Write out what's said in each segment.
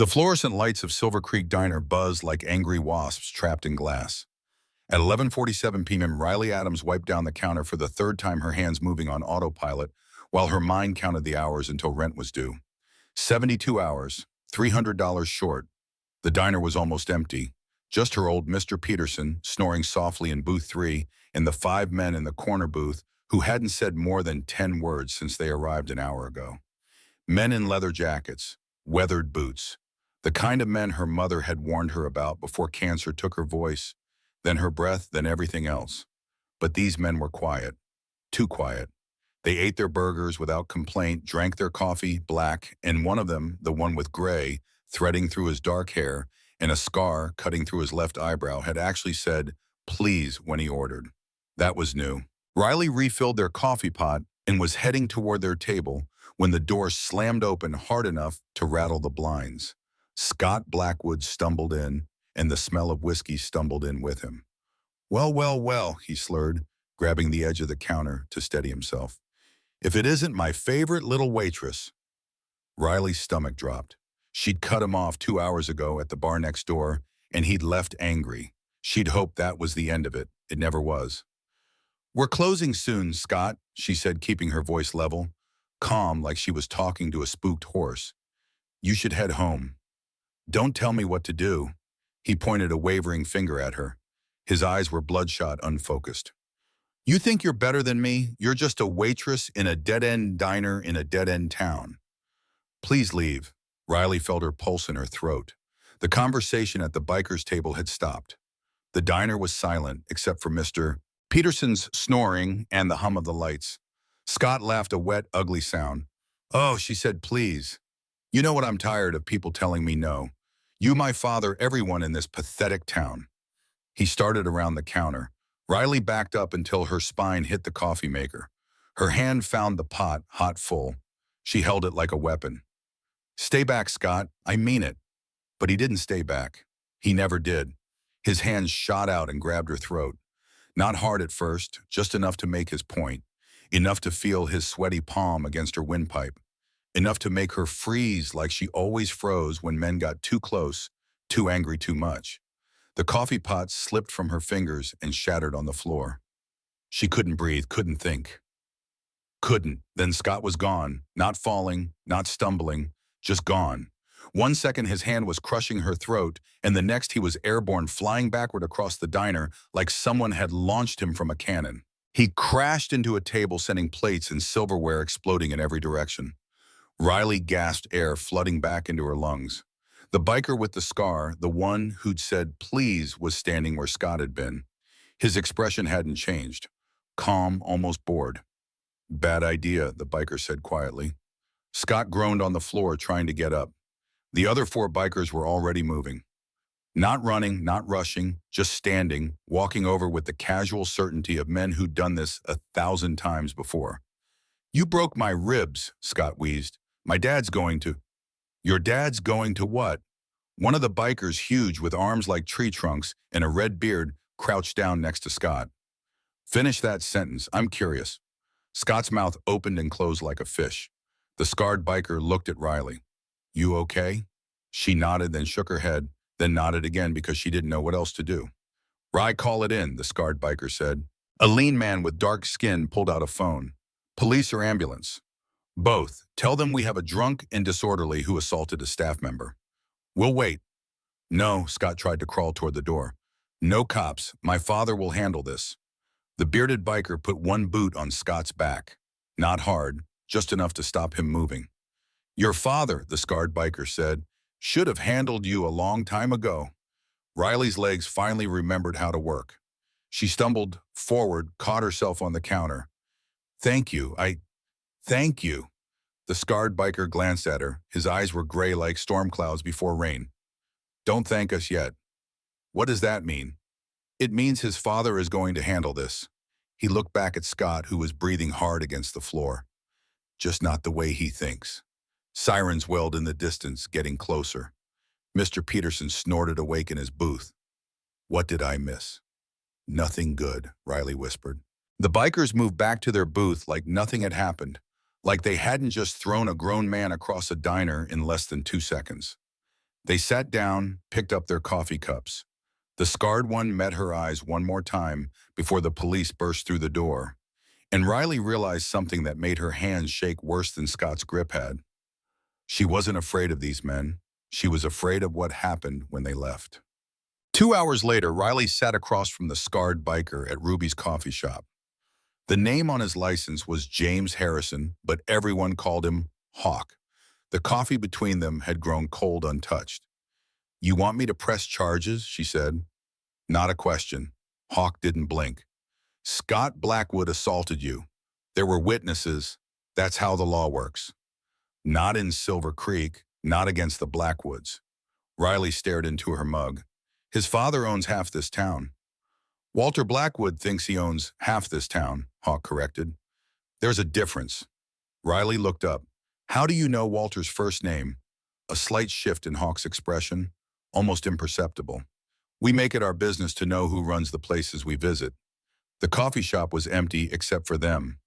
The fluorescent lights of Silver Creek Diner buzzed like angry wasps trapped in glass. At 11:47 p.m., Riley Adams wiped down the counter for the third time, her hands moving on autopilot, while her mind counted the hours until rent was due. 72 hours, $300 short. The diner was almost empty. Just her old Mr. Peterson, snoring softly in booth 3, and the 5 men in the corner booth who hadn't said more than 10 words since they arrived an hour ago. Men in leather jackets, weathered boots. The kind of men her mother had warned her about before cancer took her voice, then her breath, then everything else. But these men were quiet, too quiet. They ate their burgers without complaint, drank their coffee black, and one of them, the one with gray, threading through his dark hair, and a scar cutting through his left eyebrow, had actually said, "Please," when he ordered. That was new. Riley refilled their coffee pot and was heading toward their table when the door slammed open hard enough to rattle the blinds. Scott Blackwood stumbled in, and the smell of whiskey stumbled in with him. "Well, well, well," he slurred, grabbing the edge of the counter to steady himself. "If it isn't my favorite little waitress." Riley's stomach dropped. She'd cut him off 2 hours ago at the bar next door, and he'd left angry. She'd hoped that was the end of it. It never was. "We're closing soon, Scott," she said, keeping her voice level, calm like she was talking to a spooked horse. "You should head home." "Don't tell me what to do." He pointed a wavering finger at her. His eyes were bloodshot, unfocused. "You think you're better than me? You're just a waitress in a dead-end diner in a dead-end town." "Please leave." Riley felt her pulse in her throat. The conversation at the biker's table had stopped. The diner was silent, except for Mr. Peterson's snoring and the hum of the lights. Scott laughed a wet, ugly sound. "Oh," she said, "please. You know what, I'm tired of people telling me no. You, my father, everyone in this pathetic town." He started around the counter. Riley backed up until her spine hit the coffee maker. Her hand found the pot, hot full. She held it like a weapon. "Stay back, Scott. I mean it." But he didn't stay back. He never did. His hands shot out and grabbed her throat. Not hard at first, just enough to make his point. Enough to feel his sweaty palm against her windpipe. Enough to make her freeze like she always froze when men got too close, too angry too much. The coffee pot slipped from her fingers and shattered on the floor. She couldn't breathe, couldn't think. Couldn't. Then Scott was gone, not falling, not stumbling, just gone. 1 second his hand was crushing her throat, and the next he was airborne, flying backward across the diner like someone had launched him from a cannon. He crashed into a table, sending plates and silverware exploding in every direction. Riley gasped, air flooding back into her lungs. The biker with the scar, the one who'd said please, was standing where Scott had been. His expression hadn't changed. Calm, almost bored. "Bad idea," the biker said quietly. Scott groaned on the floor, trying to get up. The other 4 bikers were already moving. Not running, not rushing, just standing, walking over with the casual certainty of men who'd done this 1,000 times before. "You broke my ribs," Scott wheezed. "My dad's going to—" "Your dad's going to what?" One of the bikers, huge with arms like tree trunks and a red beard, crouched down next to Scott. "Finish that sentence. I'm curious." Scott's mouth opened and closed like a fish. The scarred biker looked at Riley. "You okay?" She nodded, then shook her head, then nodded again because she didn't know what else to do. "Rye, call it in," the scarred biker said. A lean man with dark skin pulled out a phone. "Police or ambulance?" "Both. Tell them we have a drunk and disorderly who assaulted a staff member." "We'll wait." "No," Scott tried to crawl toward the door. "No cops. My father will handle this." The bearded biker put one boot on Scott's back. Not hard, just enough to stop him moving. "Your father," the scarred biker said, "should have handled you a long time ago." Riley's legs finally remembered how to work. She stumbled forward, caught herself on the counter. "Thank you. Thank you." The scarred biker glanced at her. His eyes were gray like storm clouds before rain. "Don't thank us yet." "What does that mean?" "It means his father is going to handle this." He looked back at Scott, who was breathing hard against the floor. "Just not the way he thinks." Sirens wailed in the distance, getting closer. Mr. Peterson snorted awake in his booth. "What did I miss?" "Nothing good," Riley whispered. The bikers moved back to their booth like nothing had happened, like they hadn't just thrown a grown man across a diner in less than 2 seconds. They sat down, picked up their coffee cups. The scarred one met her eyes one more time before the police burst through the door. And Riley realized something that made her hands shake worse than Scott's grip had. She wasn't afraid of these men. She was afraid of what happened when they left. 2 hours later, Riley sat across from the scarred biker at Ruby's coffee shop. The name on his license was James Harrison, but everyone called him Hawk. The coffee between them had grown cold untouched. "You want me to press charges?" she said. "Not a question." Hawk didn't blink. "Scott Blackwood assaulted you. There were witnesses. That's how the law works." "Not in Silver Creek, not against the Blackwoods." Riley stared into her mug. "His father owns half this town." "Walter Blackwood thinks he owns half this town," Hawk corrected. "There's a difference." Riley looked up. "How do you know Walter's first name?" A slight shift in Hawk's expression, almost imperceptible. "We make it our business to know who runs the places we visit." The coffee shop was empty except for them.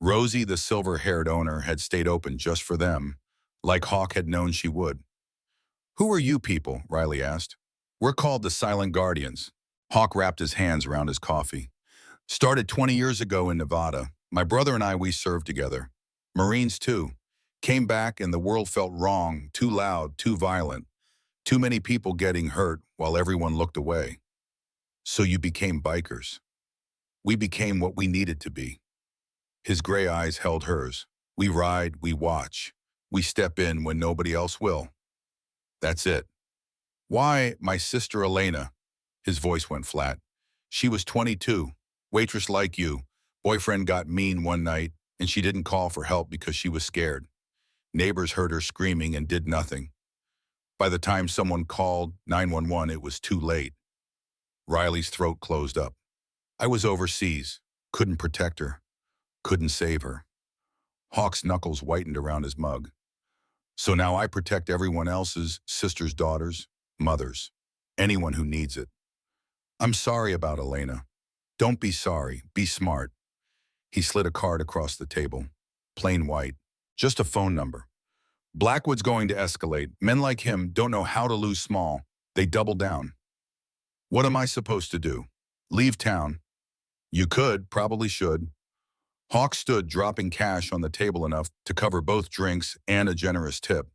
Rosie, the silver-haired owner, had stayed open just for them, like Hawk had known she would. "Who are you people?" Riley asked. "We're called the Silent Guardians." Hawk wrapped his hands around his coffee. "Started 20 years ago in Nevada. My brother and we served together. Marines too. Came back and the world felt wrong, too loud, too violent. Too many people getting hurt while everyone looked away. So you became bikers." "We became what we needed to be." His gray eyes held hers. "We ride, we watch. We step in when nobody else will. That's it." "Why, my sister Elena." His voice went flat. "She was 22, waitress like you. Boyfriend got mean one night, and she didn't call for help because she was scared. Neighbors heard her screaming and did nothing. By the time someone called 911, it was too late." Riley's throat closed up. "I was overseas. Couldn't protect her. Couldn't save her." Hawk's knuckles whitened around his mug. "So now I protect everyone else's sisters' daughters, mothers, anyone who needs it. I'm sorry about Elena." "Don't be sorry. Be smart." He slid a card across the table. Plain white. Just a phone number. "Blackwood's going to escalate. Men like him don't know how to lose small. They double down." "What am I supposed to do? Leave town?" "You could, probably should." Hawk stood, dropping cash on the table enough to cover both drinks and a generous tip.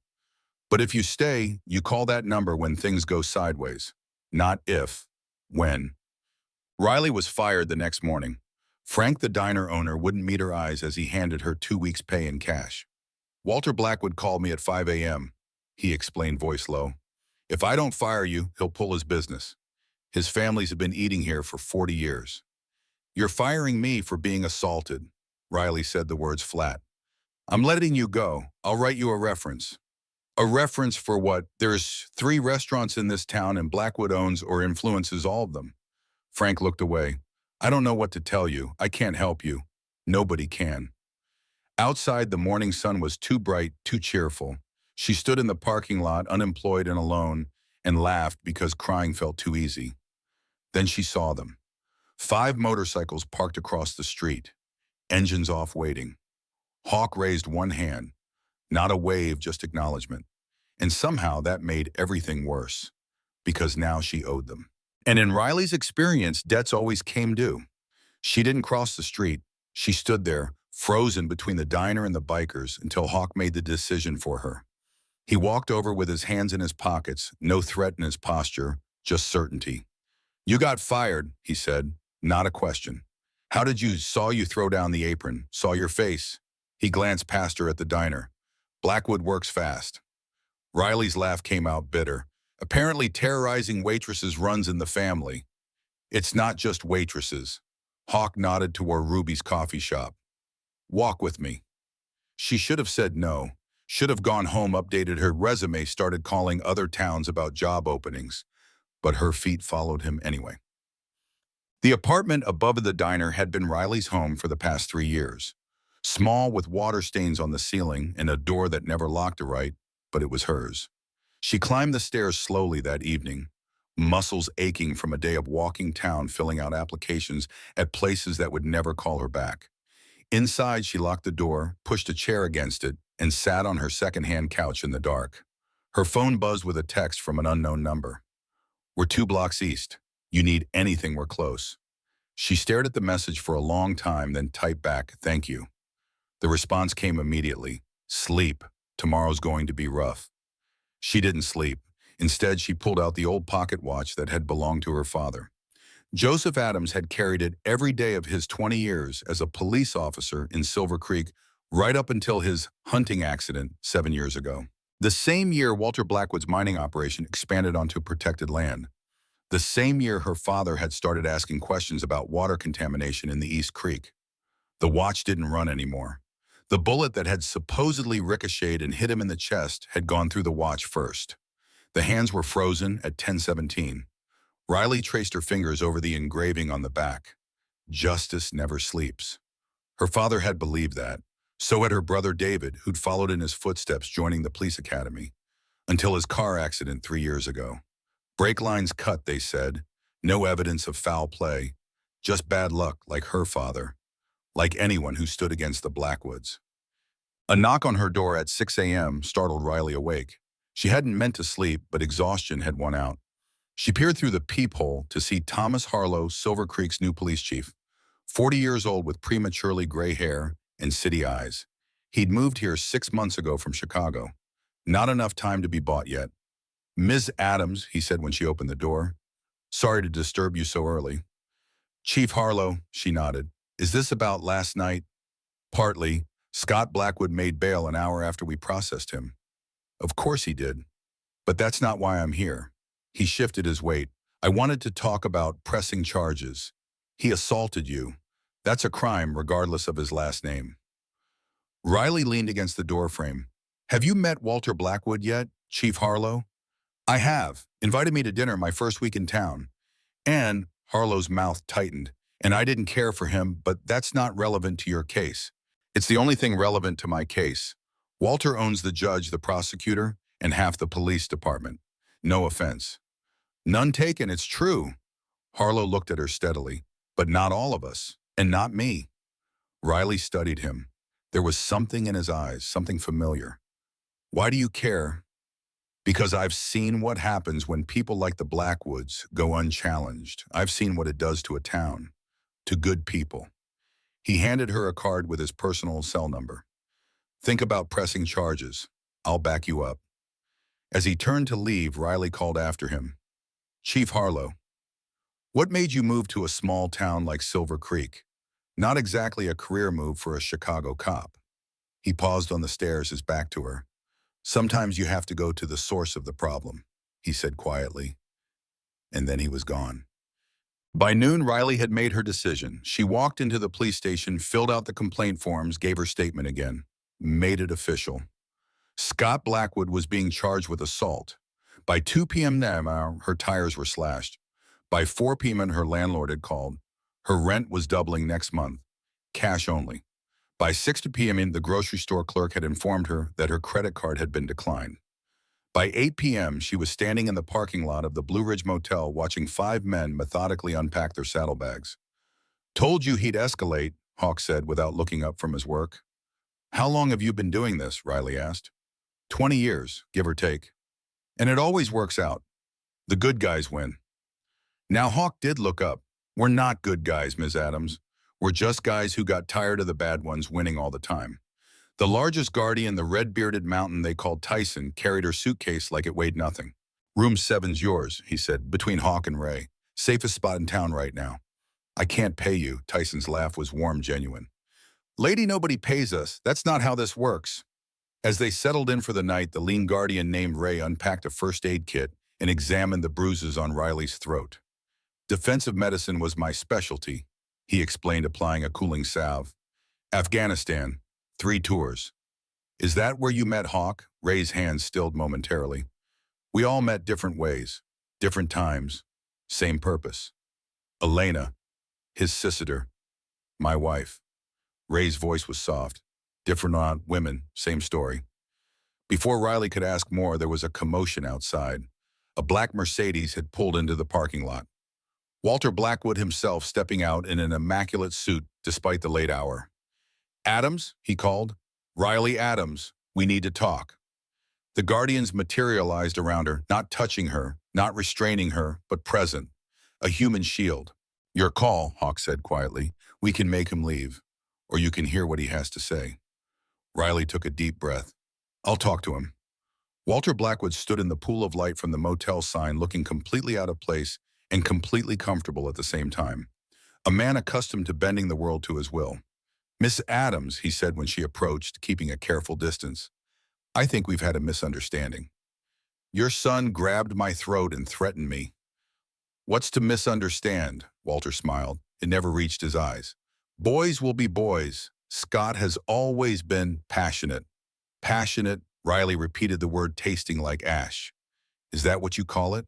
"But if you stay, you call that number when things go sideways. Not if, when." Riley was fired the next morning. Frank, the diner owner, wouldn't meet her eyes as he handed her 2 weeks' pay in cash. "Walter Blackwood called me at 5 a.m., he explained, voice low. "If I don't fire you, he'll pull his business. His families have been eating here for 40 years. "You're firing me for being assaulted." Riley said the words flat. "I'm letting you go. I'll write you a reference." "A reference for what? There's 3 restaurants in this town and Blackwood owns or influences all of them." Frank looked away. "I don't know what to tell you. I can't help you. Nobody can." Outside, the morning sun was too bright, too cheerful. She stood in the parking lot, unemployed and alone, and laughed because crying felt too easy. Then she saw them. 5 motorcycles parked across the street. Engines off, waiting. Hawk raised one hand. Not a wave, just acknowledgement. And somehow that made everything worse, because now she owed them. And in Riley's experience, debts always came due. She didn't cross the street. She stood there, frozen between the diner and the bikers, until Hawk made the decision for her. He walked over with his hands in his pockets, no threat in his posture, just certainty. "You got fired," he said. "Not a question." "How did you? Saw you throw down the apron. Saw your face." He glanced past her at the diner. "Blackwood works fast." Riley's laugh came out bitter. "Apparently terrorizing waitresses runs in the family." "It's not just waitresses." Hawk nodded toward Ruby's coffee shop. "Walk with me." She should have said no. Should have gone home, updated her resume, started calling other towns about job openings. But her feet followed him anyway. The apartment above the diner had been Riley's home for the past 3 years. Small, with water stains on the ceiling and a door that never locked right, but it was hers. She climbed the stairs slowly that evening, muscles aching from a day of walking town, filling out applications at places that would never call her back. Inside, she locked the door, pushed a chair against it, and sat on her second-hand couch in the dark. Her phone buzzed with a text from an unknown number. "We're 2 blocks east. You need anything, we're close." She stared at the message for a long time, then typed back, "Thank you." The response came immediately. "Sleep. Tomorrow's going to be rough." She didn't sleep. Instead, she pulled out the old pocket watch that had belonged to her father. Joseph Adams had carried it every day of his 20 years as a police officer in Silver Creek, right up until his hunting accident 7 years ago. The same year Walter Blackwood's mining operation expanded onto protected land. The same year her father had started asking questions about water contamination in the East Creek. The watch didn't run anymore. The bullet that had supposedly ricocheted and hit him in the chest had gone through the watch first. The hands were frozen at 10:17. Riley traced her fingers over the engraving on the back. "Justice never sleeps." Her father had believed that. So had her brother David, who'd followed in his footsteps, joining the police academy, until his car accident 3 years ago. Brake lines cut, they said. No evidence of foul play. Just bad luck, like her father. Like anyone who stood against the Blackwoods. A knock on her door at 6 a.m. startled Riley awake. She hadn't meant to sleep, but exhaustion had won out. She peered through the peephole to see Thomas Harlow, Silver Creek's new police chief, 40 years old with prematurely gray hair and city eyes. He'd moved here 6 months ago from Chicago. Not enough time to be bought yet. "Ms. Adams," he said when she opened the door. "Sorry to disturb you so early." "Chief Harlow," she nodded. "Is this about last night?" "Partly. Scott Blackwood made bail an hour after we processed him." "Of course he did. But that's not why I'm here." He shifted his weight. "I wanted to talk about pressing charges. He assaulted you. That's a crime regardless of his last name." Riley leaned against the doorframe. "Have you met Walter Blackwood yet, Chief Harlow?" "I have. Invited me to dinner my first week in town." And Harlow's mouth tightened. "And I didn't care for him, but that's not relevant to your case." "It's the only thing relevant to my case. Walter owns the judge, the prosecutor, and half the police department. No offense." "None taken, it's true." Harlow looked at her steadily. "But not all of us, and not me." Riley studied him. There was something in his eyes, something familiar. "Why do you care?" "Because I've seen what happens when people like the Blackwoods go unchallenged. I've seen what it does to a town, to good people." He handed her a card with his personal cell number. "Think about pressing charges. I'll back you up." As he turned to leave, Riley called after him. "Chief Harlow, what made you move to a small town like Silver Creek? Not exactly a career move for a Chicago cop." He paused on the stairs, his back to her. "Sometimes you have to go to the source of the problem," he said quietly. And then he was gone. By noon, Riley had made her decision. She walked into the police station, filled out the complaint forms, gave her statement again. Made it official. Scott Blackwood was being charged with assault. By 2 p.m. now, her tires were slashed. By 4 p.m. her landlord had called. Her rent was doubling next month. Cash only. By 6 p.m. the grocery store clerk had informed her that her credit card had been declined. By 8 p.m. she was standing in the parking lot of the Blue Ridge Motel watching 5 men methodically unpack their saddlebags. "Told you he'd escalate," Hawk said without looking up from his work. "How long have you been doing this?" Riley asked. 20 years, give or take. And it always works out. The good guys win." Now Hawk did look up. "We're not good guys, Ms. Adams. We're just guys who got tired of the bad ones winning all the time." The largest guardian, the red-bearded mountain they called Tyson, carried her suitcase like it weighed nothing. "Room 7's yours," he said, between Hawk and Ray. "Safest spot in town right now." "I can't pay you." Tyson's laugh was warm, genuine. "Lady, nobody pays us. That's not how this works." As they settled in for the night, the lean guardian named Ray unpacked a first aid kit and examined the bruises on Riley's throat. "Defensive medicine was my specialty," he explained, applying a cooling salve. "Afghanistan, 3 tours." "Is that where you met Hawk?" Ray's hands stilled momentarily. "We all met different ways, different times, same purpose." "Elena, his sister, my wife." Ray's voice was soft. "Different women, same story." Before Riley could ask more, there was a commotion outside. A black Mercedes had pulled into the parking lot. Walter Blackwood himself stepping out in an immaculate suit despite the late hour. "Adams," he called. "Riley Adams, we need to talk." The guardians materialized around her, not touching her, not restraining her, but present. A human shield. Your call, Hawk said quietly. We can make him leave, or you can hear what he has to say. Riley took a deep breath. I'll talk to him. Walter Blackwood stood in the pool of light from the motel sign, looking completely out of place and completely comfortable at the same time. A man accustomed to bending the world to his will. Miss Adams, he said when she approached, keeping a careful distance. I think we've had a misunderstanding. Your son grabbed my throat and threatened me. What's to misunderstand? Walter smiled. It never reached his eyes. Boys will be boys. Scott has always been passionate. Passionate, Riley repeated the word, tasting like ash. Is that what you call it?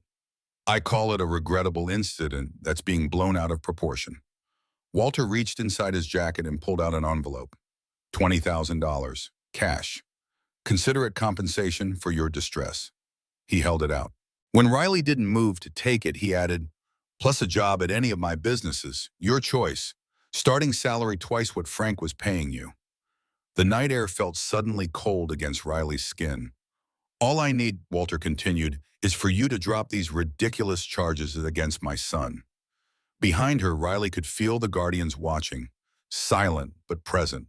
I call it a regrettable incident that's being blown out of proportion. Walter reached inside his jacket and pulled out an envelope. $20,000, cash. Consider it compensation for your distress. He held it out. When Riley didn't move to take it, he added, plus a job at any of my businesses, your choice. Starting salary twice what Frank was paying you. The night air felt suddenly cold against Riley's skin. All I need, Walter continued, is for you to drop these ridiculous charges against my son. Behind her, Riley could feel the guardians watching, silent but present.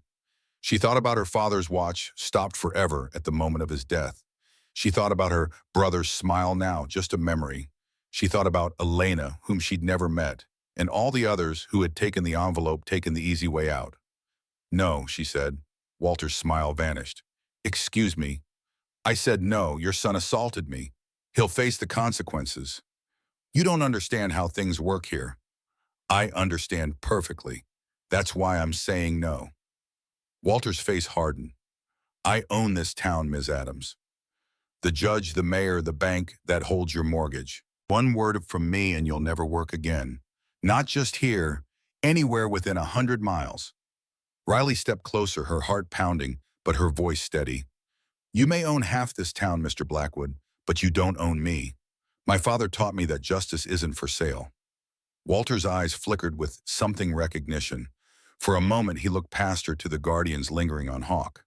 She thought about her father's watch, stopped forever at the moment of his death. She thought about her brother's smile now, just a memory. She thought about Elena, whom she'd never met, and all the others who had taken the envelope, taken the easy way out. No, she said. Walter's smile vanished. Excuse me. I said no, your son assaulted me. He'll face the consequences. You don't understand how things work here. I understand perfectly. That's why I'm saying no. Walter's face hardened. I own this town, Ms. Adams. The judge, the mayor, the bank that holds your mortgage. One word from me and you'll never work again. Not just here, anywhere within 100 miles. Riley stepped closer, her heart pounding, but her voice steady. You may own half this town, Mr. Blackwood, but you don't own me. My father taught me that justice isn't for sale. Walter's eyes flickered with something recognition. For a moment, he looked past her to the guardians lingering on Hawk.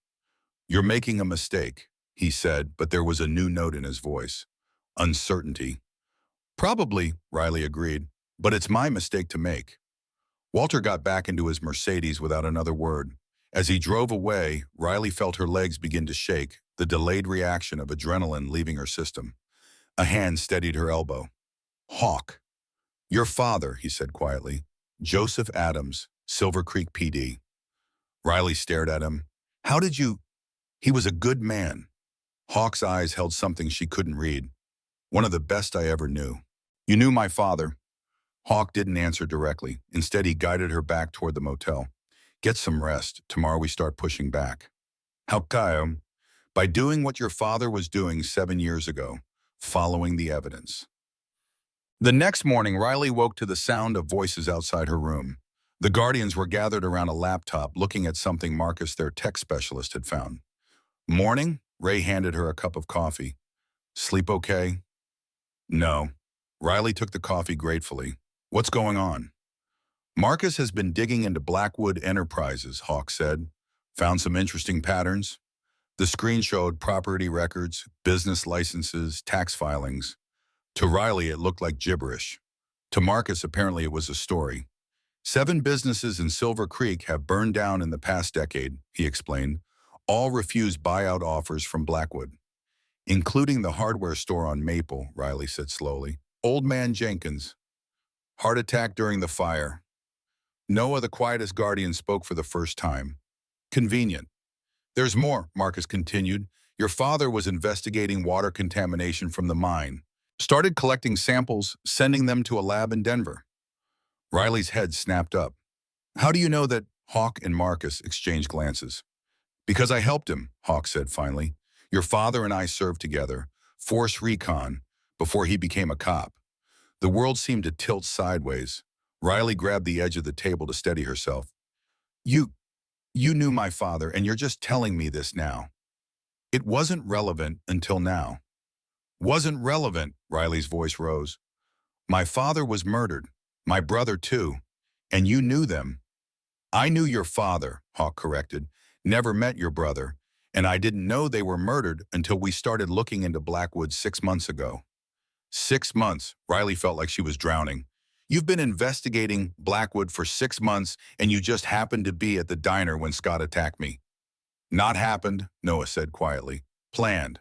You're making a mistake, he said, but there was a new note in his voice. Uncertainty. Probably, Riley agreed, but it's my mistake to make. Walter got back into his Mercedes without another word. As he drove away, Riley felt her legs begin to shake, the delayed reaction of adrenaline leaving her system. A hand steadied her elbow. Hawk. Your father, he said quietly. Joseph Adams, Silver Creek PD. Riley stared at him. How did you... He was a good man. Hawk's eyes held something she couldn't read. One of the best I ever knew. You knew my father. Hawk didn't answer directly. Instead, he guided her back toward the motel. Get some rest. Tomorrow we start pushing back. How come? By doing what your father was doing 7 years ago, following the evidence. The next morning, Riley woke to the sound of voices outside her room. The guardians were gathered around a laptop looking at something Marcus, their tech specialist, had found. Morning, Ray handed her a cup of coffee. Sleep okay? No. Riley took the coffee gratefully. What's going on? Marcus has been digging into Blackwood Enterprises, Hawk said. Found some interesting patterns. The screen showed property records, business licenses, tax filings. To Riley, it looked like gibberish. To Marcus, apparently it was a story. 7 businesses in Silver Creek have burned down in the past decade, he explained. All refused buyout offers from Blackwood. Including the hardware store on Maple, Riley said slowly. Old man Jenkins. Heart attack during the fire. Noah, the quietest guardian, spoke for the first time. Convenient. There's more, Marcus continued. Your father was investigating water contamination from the mine. Started collecting samples, sending them to a lab in Denver. Riley's head snapped up. How do you know that? Hawk and Marcus exchanged glances. Because I helped him, Hawk said finally. Your father and I served together, Force Recon, before he became a cop. The world seemed to tilt sideways. Riley grabbed the edge of the table to steady herself. You knew my father, and you're just telling me this now. It wasn't relevant until now. Wasn't relevant, Riley's voice rose. My father was murdered, my brother too, and you knew them. I knew your father, Hawk corrected, never met your brother, And I didn't know they were murdered until we started looking into Blackwood 6 months ago. 6 months, Riley felt like she was drowning. You've been investigating Blackwood for 6 months and you just happened to be at the diner when Scott attacked me. Not happened, Noah said quietly. Planned.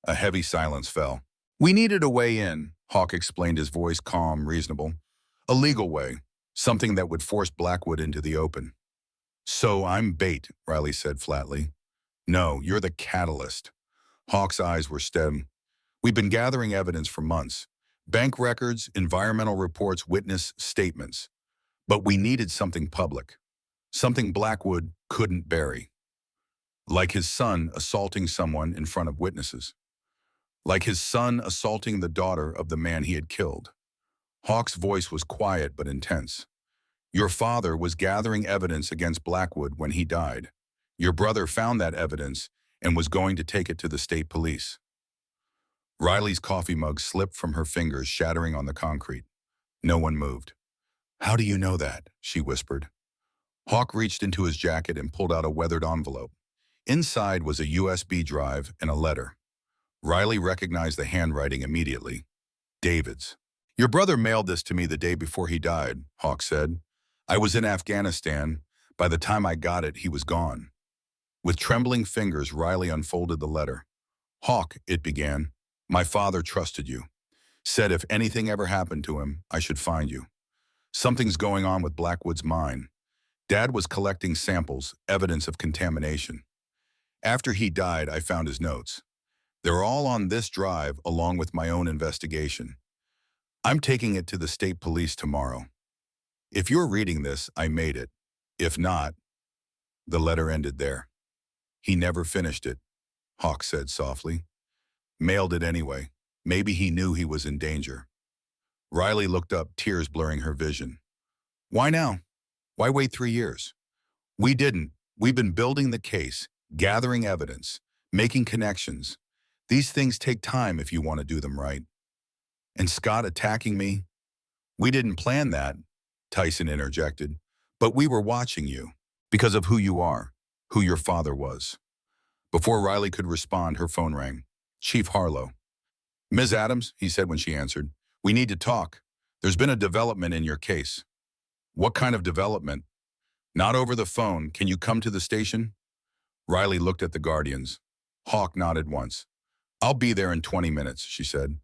A heavy silence fell. We needed a way in, Hawk explained, his voice calm, reasonable. A legal way. Something that would force Blackwood into the open. So I'm bait, Riley said flatly. No, you're the catalyst. Hawk's eyes were steady. We've been gathering evidence for months. Bank records, environmental reports, witness statements. But we needed something public. Something Blackwood couldn't bury. Like his son assaulting someone in front of witnesses. Like his son assaulting the daughter of the man he had killed. Hawk's voice was quiet but intense. Your father was gathering evidence against Blackwood when he died. Your brother found that evidence and was going to take it to the state police. Riley's coffee mug slipped from her fingers, shattering on the concrete. No one moved. How do you know that? She whispered. Hawk reached into his jacket and pulled out a weathered envelope. Inside was a USB drive and a letter. Riley recognized the handwriting immediately. David's. Your brother mailed this to me the day before he died, Hawk said. I was in Afghanistan. By the time I got it, he was gone. With trembling fingers, Riley unfolded the letter. Hawk, it began. My father trusted you. Said if anything ever happened to him, I should find you. Something's going on with Blackwood's mine. Dad was collecting samples, evidence of contamination. After he died, I found his notes. They're all on this drive along with my own investigation. I'm taking it to the state police tomorrow. If you're reading this, I made it. If not, the letter ended there. He never finished it, Hawk said softly. Mailed it anyway. Maybe he knew he was in danger. Riley looked up, tears blurring her vision. Why now? Why wait 3 years? We didn't. We've been building the case, gathering evidence, making connections. These things take time if you want to do them right. And Scott attacking me? We didn't plan that, Tyson interjected. But we were watching you because of who you are, who your father was. Before Riley could respond, her phone rang. Chief Harlow. Ms. Adams, he said when she answered, we need to talk. There's been a development in your case. What kind of development? Not over the phone. Can you come to the station? Riley looked at the Guardians. Hawk nodded once. I'll be there in 20 minutes, she said.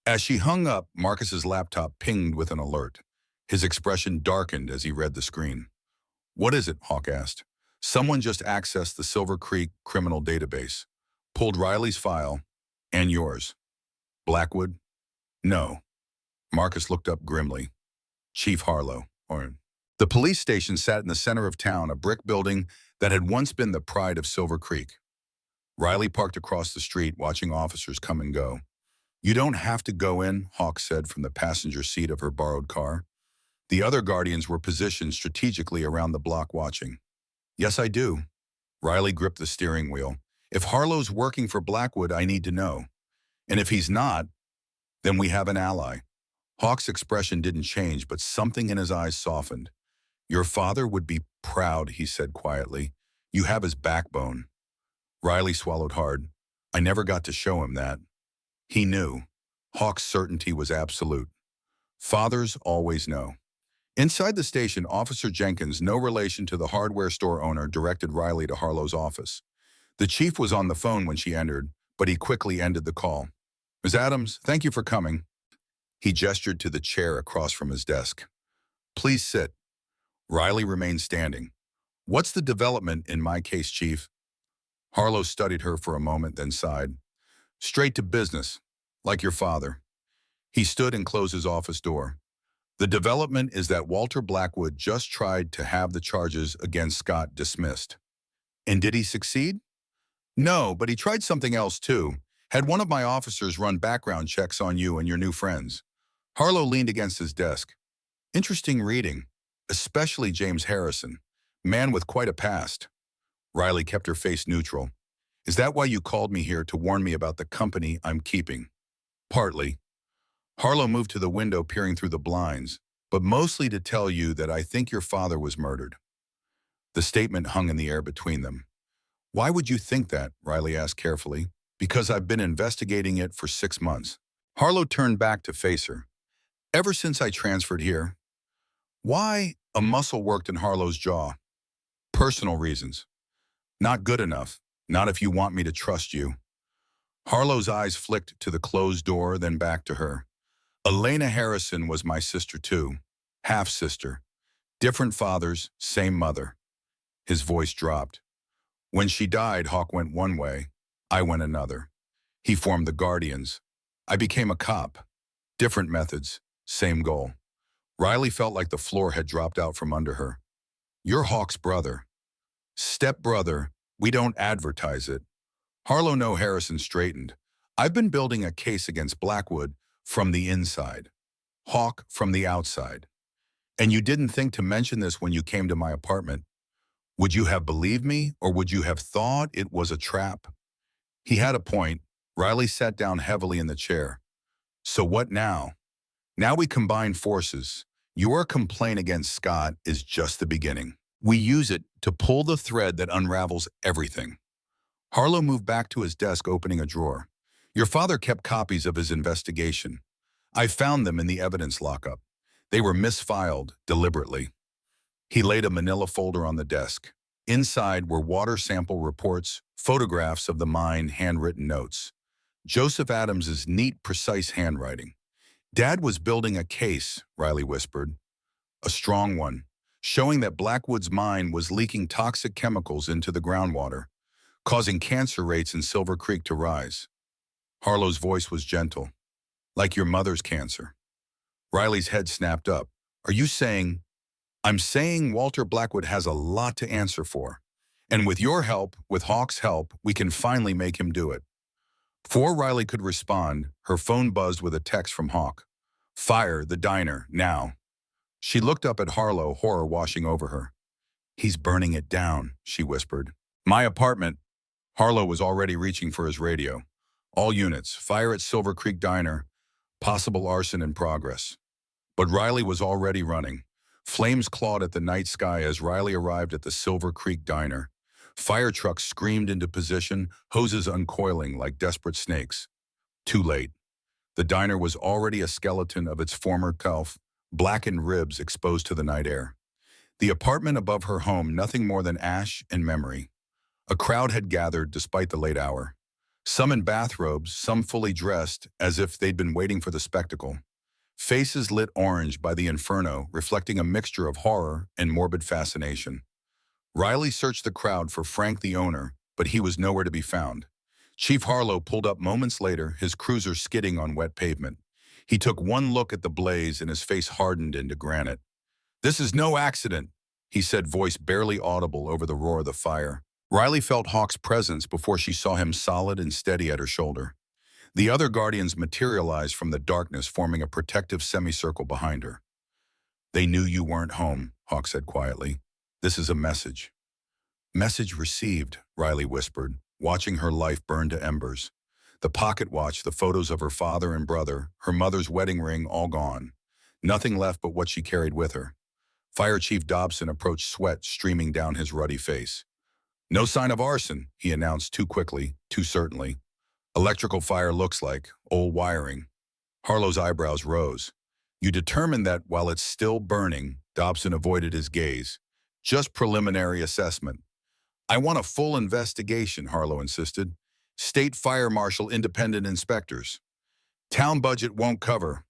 As she hung up, Marcus's laptop pinged with an alert. His expression darkened as he read the screen. What is it? Hawk asked. Someone just accessed the Silver Creek criminal database. Pulled Riley's file and yours. Blackwood? No. Marcus looked up grimly. Chief Harlow. The police station sat in the center of town, a brick building that had once been the pride of Silver Creek. Riley parked across the street, watching officers come and go. You don't have to go in, Hawk said from the passenger seat of her borrowed car. The other Guardians were positioned strategically around the block watching. Yes, I do. Riley gripped the steering wheel. If Harlow's working for Blackwood, I need to know. And if he's not, then we have an ally. Hawk's expression didn't change, but something in his eyes softened. Your father would be proud, he said quietly. You have his backbone. Riley swallowed hard. I never got to show him that. He knew. Hawk's certainty was absolute. Fathers always know. Inside the station, Officer Jenkins, no relation to the hardware store owner, directed Riley to Harlow's office. The chief was on the phone when she entered, but he quickly ended the call. Ms. Adams, thank you for coming. He gestured to the chair across from his desk. Please sit. Riley remained standing. What's the development in my case, Chief? Harlow studied her for a moment, then sighed. Straight to business, like your father. He stood and closed his office door. The development is that Walter Blackwood just tried to have the charges against Scott dismissed. And did he succeed? No, but he tried something else too. Had one of my officers run background checks on you and your new friends. Harlow leaned against his desk. Interesting reading, especially James Harrison, man with quite a past. Riley kept her face neutral. Is that why you called me here, to warn me about the company I'm keeping? Partly. Harlow moved to the window, peering through the blinds, but mostly to tell you that I think your father was murdered. The statement hung in the air between them. Why would you think that? Riley asked carefully. Because I've been investigating it for 6 months. Harlow turned back to face her. Ever since I transferred here. Why? A muscle worked in Harlow's jaw. Personal reasons. Not good enough. Not if you want me to trust you. Harlow's eyes flicked to the closed door, then back to her. Elena Harrison was my sister too. Half-sister. Different fathers, same mother. His voice dropped. When she died, Hawk went one way. I went another. He formed the Guardians. I became a cop. Different methods, same goal. Riley felt like the floor had dropped out from under her. You're Hawk's brother. Step-brother, we don't advertise it. Harlow No Harrison straightened. I've been building a case against Blackwood from the inside. Hawk from the outside. And you didn't think to mention this when you came to my apartment. Would you have believed me, or would you have thought it was a trap? He had a point. Riley sat down heavily in the chair. So what now? Now we combine forces. Your complaint against Scott is just the beginning. We use it to pull the thread that unravels everything. Harlow moved back to his desk, opening a drawer. Your father kept copies of his investigation. I found them in the evidence lockup. They were misfiled deliberately. He laid a manila folder on the desk. Inside were water sample reports, photographs of the mine, handwritten notes. Joseph Adams's neat, precise handwriting. Dad was building a case, Riley whispered. A strong one, showing that Blackwood's mine was leaking toxic chemicals into the groundwater, causing cancer rates in Silver Creek to rise. Harlow's voice was gentle. Like your mother's cancer. Riley's head snapped up. Are you saying? I'm saying Walter Blackwood has a lot to answer for. And with your help, with Hawk's help, we can finally make him do it. Before Riley could respond, her phone buzzed with a text from Hawk. Fire the diner, now. She looked up at Harlow, horror washing over her. He's burning it down, she whispered. My apartment. Harlow was already reaching for his radio. All units, fire at Silver Creek Diner. Possible arson in progress. But Riley was already running. Flames clawed at the night sky as Riley arrived at the Silver Creek Diner. Fire trucks screamed into position, hoses uncoiling like desperate snakes. Too late. The diner was already a skeleton of its former self, blackened ribs exposed to the night air. The apartment above her home, nothing more than ash and memory. A crowd had gathered despite the late hour. Some in bathrobes, some fully dressed, as if they'd been waiting for the spectacle. Faces lit orange by the inferno, reflecting a mixture of horror and morbid fascination. Riley searched the crowd for Frank the owner, but he was nowhere to be found. Chief Harlow pulled up moments later, his cruiser skidding on wet pavement. He took one look at the blaze and his face hardened into granite. This is no accident, he said, voice barely audible over the roar of the fire. Riley felt Hawk's presence before she saw him solid and steady at her shoulder. The other Guardians materialized from the darkness, forming a protective semicircle behind her. They knew you weren't home, Hawk said quietly. This is a message. Message received, Riley whispered, watching her life burn to embers. The pocket watch, the photos of her father and brother, her mother's wedding ring, all gone. Nothing left but what she carried with her. Fire Chief Dobson approached, sweat streaming down his ruddy face. No sign of arson, he announced too quickly, too certainly. Electrical fire looks like, old wiring. Harlow's eyebrows rose. You determined that while it's still burning, Dobson avoided his gaze. Just preliminary assessment. I want a full investigation, Harlow insisted. State Fire Marshal independent inspectors. Town budget won't cover.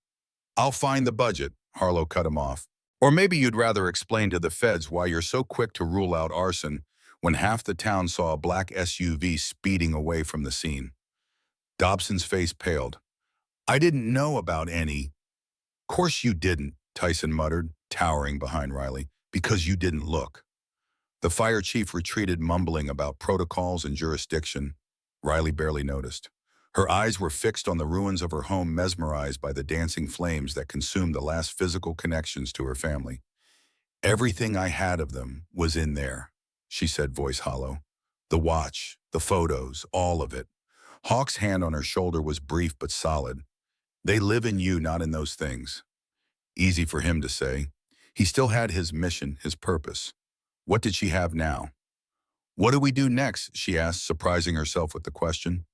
I'll find the budget, Harlow cut him off. Or maybe you'd rather explain to the feds why you're so quick to rule out arson when half the town saw a black SUV speeding away from the scene. Dobson's face paled. I didn't know about any. Course you didn't, Tyson muttered, towering behind Riley. Because you didn't look. The fire chief retreated, mumbling about protocols and jurisdiction. Riley barely noticed. Her eyes were fixed on the ruins of her home, mesmerized by the dancing flames that consumed the last physical connections to her family. Everything I had of them was in there, she said, voice hollow. The watch, the photos, all of it. Hawk's hand on her shoulder was brief but solid. They live in you, not in those things. Easy for him to say. He still had his mission, his purpose. What did she have now? What do we do next? She asked, surprising herself with the question.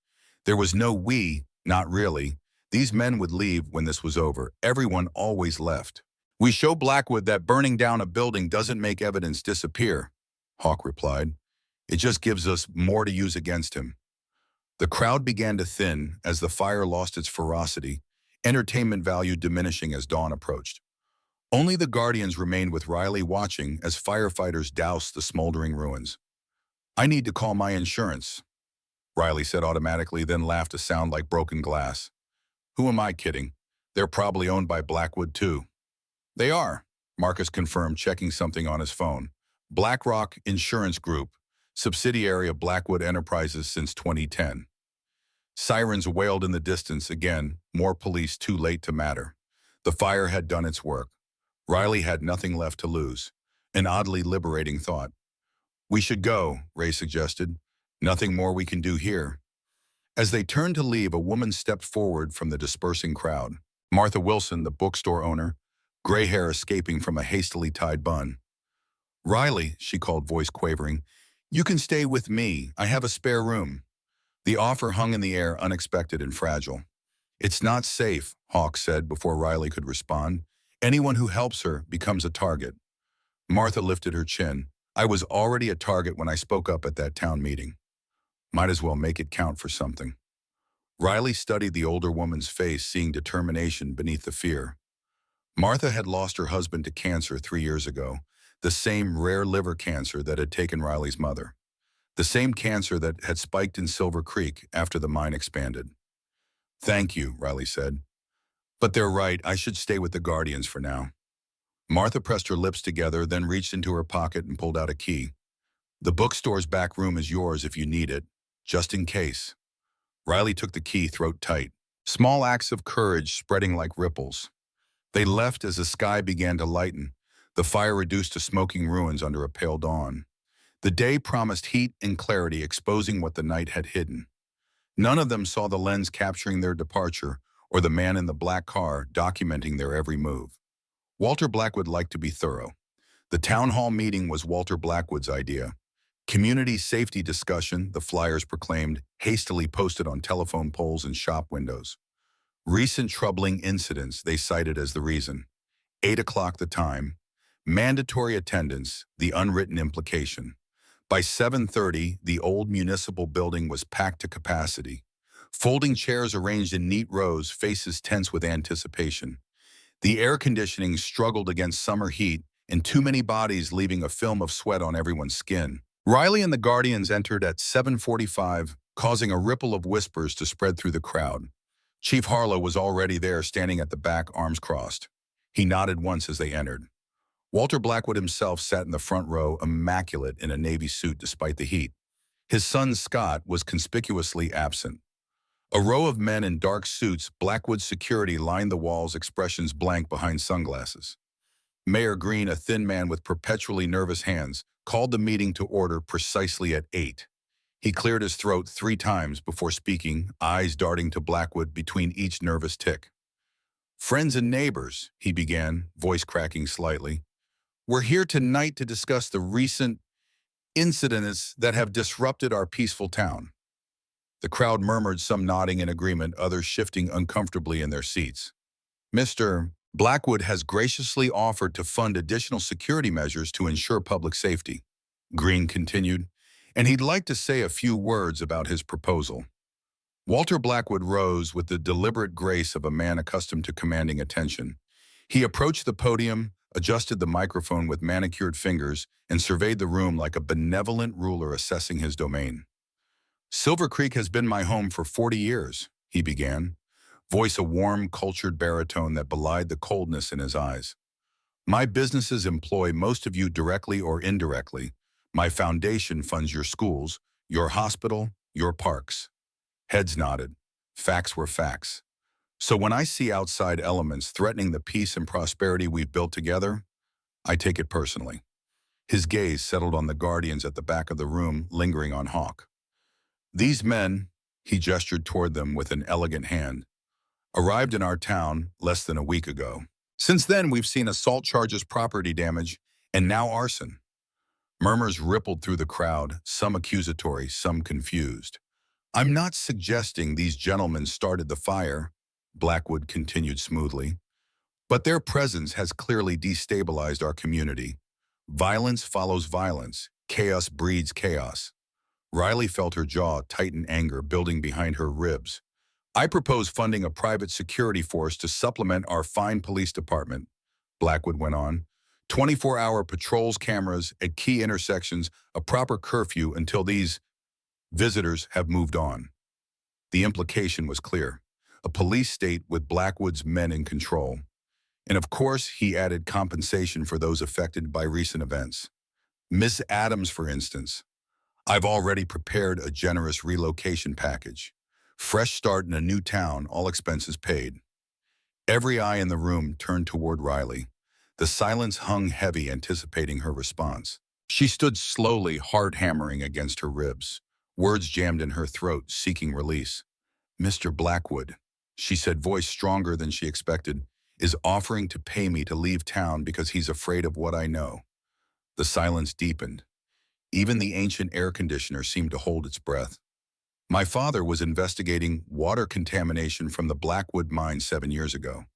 There was no we, not really. These men would leave when this was over. Everyone always left. We show Blackwood that burning down a building doesn't make evidence disappear, Hawk replied. It just gives us more to use against him. The crowd began to thin as the fire lost its ferocity, entertainment value diminishing as dawn approached. Only the Guardians remained with Riley watching as firefighters doused the smoldering ruins. I need to call my insurance, Riley said automatically, then laughed a sound like broken glass. Who am I kidding? They're probably owned by Blackwood too. They are, Marcus confirmed, checking something on his phone. BlackRock Insurance Group, subsidiary of Blackwood Enterprises since 2010. Sirens wailed in the distance again, more police too late to matter. The fire had done its work. Riley had nothing left to lose. An oddly liberating thought. We should go, Ray suggested. Nothing more we can do here. As they turned to leave, a woman stepped forward from the dispersing crowd. Martha Wilson, the bookstore owner, gray hair escaping from a hastily tied bun. Riley, she called, voice quavering, you can stay with me. I have a spare room. The offer hung in the air, unexpected and fragile. It's not safe, Hawk said before Riley could respond. Anyone who helps her becomes a target. Martha lifted her chin. I was already a target when I spoke up at that town meeting. Might as well make it count for something. Riley studied the older woman's face, seeing determination beneath the fear. Martha had lost her husband to cancer 3 years ago, the same rare liver cancer that had taken Riley's mother, the same cancer that had spiked in Silver Creek after the mine expanded. Thank you, Riley said. But they're right, I should stay with the Guardians for now. Martha pressed her lips together, then reached into her pocket and pulled out a key. The bookstore's back room is yours if you need it, just in case. Riley took the key, throat tight. Small acts of courage spreading like ripples. They left as the sky began to lighten, the fire reduced to smoking ruins under a pale dawn. The day promised heat and clarity, exposing what the night had hidden. None of them saw the lens capturing their departure or the man in the black car documenting their every move. Walter Blackwood liked to be thorough. The town hall meeting was Walter Blackwood's idea. Community safety discussion, the flyers proclaimed, hastily posted on telephone poles and shop windows. Recent troubling incidents they cited as the reason. 8 o'clock the time. Mandatory attendance, the unwritten implication. By 7:30, the old municipal building was packed to capacity. Folding chairs arranged in neat rows, faces tense with anticipation. The air conditioning struggled against summer heat, and too many bodies leaving a film of sweat on everyone's skin. Riley and the Guardians entered at 7:45, causing a ripple of whispers to spread through the crowd. Chief Harlow was already there, standing at the back, arms crossed. He nodded once as they entered. Walter Blackwood himself sat in the front row, immaculate in a navy suit despite the heat. His son, Scott, was conspicuously absent. A row of men in dark suits, Blackwood's security, lined the walls, expressions blank behind sunglasses. Mayor Green, a thin man with perpetually nervous hands, called the meeting to order precisely at 8. He cleared his throat 3 times before speaking, eyes darting to Blackwood between each nervous tick. Friends and neighbors, he began, voice cracking slightly. We're here tonight to discuss the recent incidents that have disrupted our peaceful town. The crowd murmured, some nodding in agreement, others shifting uncomfortably in their seats. Mr. Blackwood has graciously offered to fund additional security measures to ensure public safety, Green continued, and he'd like to say a few words about his proposal. Walter Blackwood rose with the deliberate grace of a man accustomed to commanding attention. He approached the podium, adjusted the microphone with manicured fingers, and surveyed the room like a benevolent ruler assessing his domain. Silver Creek has been my home for 40 years, he began, voice a warm, cultured baritone that belied the coldness in his eyes. My businesses employ most of you directly or indirectly. My foundation funds your schools, your hospital, your parks. Heads nodded. Facts were facts. So when I see outside elements threatening the peace and prosperity we've built together, I take it personally. His gaze settled on the Guardians at the back of the room, lingering on Hawk. These men, he gestured toward them with an elegant hand, arrived in our town less than a week ago. Since then, we've seen assault charges, property damage, and now arson. Murmurs rippled through the crowd, some accusatory, some confused. "I'm not suggesting these gentlemen started the fire," Blackwood continued smoothly, "but their presence has clearly destabilized our community. Violence follows violence. Chaos breeds chaos." Riley felt her jaw tighten, anger building behind her ribs. "I propose funding a private security force to supplement our fine police department," Blackwood went on. "24-hour patrols, cameras at key intersections, a proper curfew until these visitors have moved on." The implication was clear. A police state with Blackwood's men in control. And of course, he added compensation for those affected by recent events. Miss Adams, for instance. "I've already prepared a generous relocation package. Fresh start in a new town, all expenses paid." Every eye in the room turned toward Riley. The silence hung heavy, anticipating her response. She stood slowly, heart hammering against her ribs. Words jammed in her throat, seeking release. "Mr. Blackwood," she said, voice stronger than she expected, "is offering to pay me to leave town because he's afraid of what I know." The silence deepened. Even the ancient air conditioner seemed to hold its breath. "My father was investigating water contamination from the Blackwood mine 7 years ago.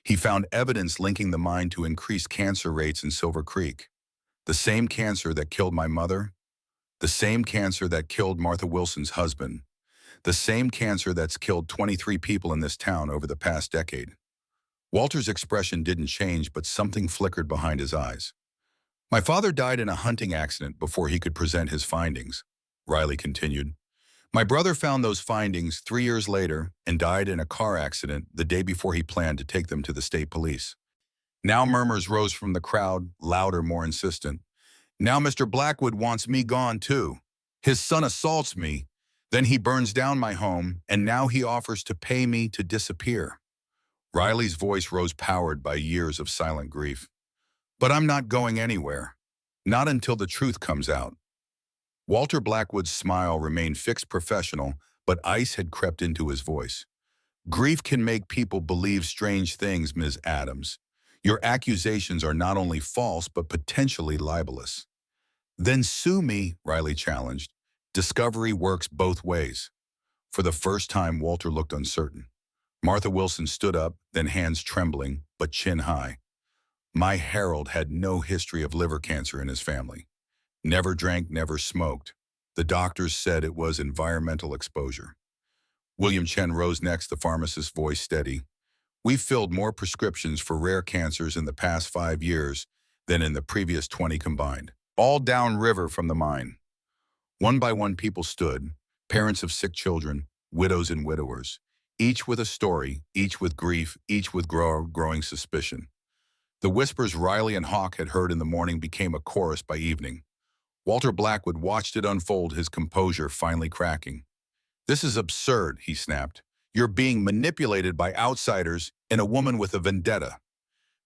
He found evidence linking the mine to increased cancer rates in Silver Creek. The same cancer that killed my mother, the same cancer that killed Martha Wilson's husband, the same cancer that's killed 23 people in this town over the past decade." Walter's expression didn't change, but something flickered behind his eyes. "My father died in a hunting accident before he could present his findings," Riley continued. "My brother found those findings 3 years later and died in a car accident the day before he planned to take them to the state police." Now murmurs rose from the crowd, louder, more insistent. "Now Mr. Blackwood wants me gone too. His son assaults me, then he burns down my home, and now he offers to pay me to disappear." Riley's voice rose, powered by years of silent grief. "But I'm not going anywhere. Not until the truth comes out." Walter Blackwood's smile remained fixed, professional, but ice had crept into his voice. "Grief can make people believe strange things, Ms. Adams. Your accusations are not only false, but potentially libelous." "Then sue me," Riley challenged. "Discovery works both ways." For the first time, Walter looked uncertain. Martha Wilson stood up, then hands trembling, but chin high. "My Harold had no history of liver cancer in his family. Never drank, never smoked. The doctors said it was environmental exposure." William Chen rose next, the pharmacist's voice steady. "We've filled more prescriptions for rare cancers in the past 5 years than in the previous 20 combined. All downriver from the mine." One by one people stood, parents of sick children, widows and widowers, each with a story, each with grief, each with growing suspicion. The whispers Riley and Hawk had heard in the morning became a chorus by evening. Walter Blackwood watched it unfold, his composure finally cracking. "This is absurd," he snapped. "You're being manipulated by outsiders and a woman with a vendetta."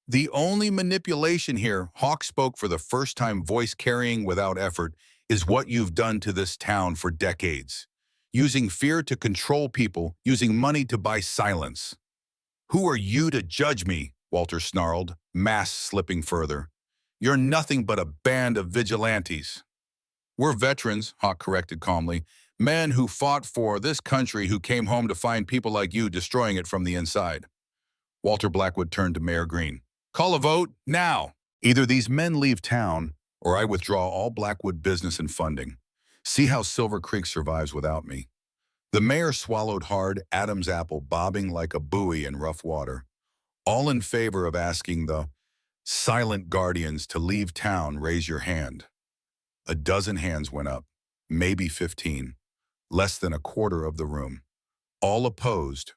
"The only manipulation here," Hawk spoke for the first time, voice carrying without effort, "is what you've done to this town for decades. Using fear to control people, using money to buy silence." "Who are you to judge me?" Walter snarled, mask slipping further. "You're nothing but a band of vigilantes." "We're veterans," Hawk corrected calmly. "Men who fought for this country, who came home to find people like you destroying it from the inside." Walter Blackwood turned to Mayor Green. "Call a vote, now! Either these men leave town, or I withdraw all Blackwood business and funding. See how Silver Creek survives without me." The mayor swallowed hard, Adam's apple bobbing like a buoy in rough water. "All in favor of asking the silent guardians to leave town, raise your hand." A dozen hands went up, maybe 15, less than a quarter of the room. All opposed.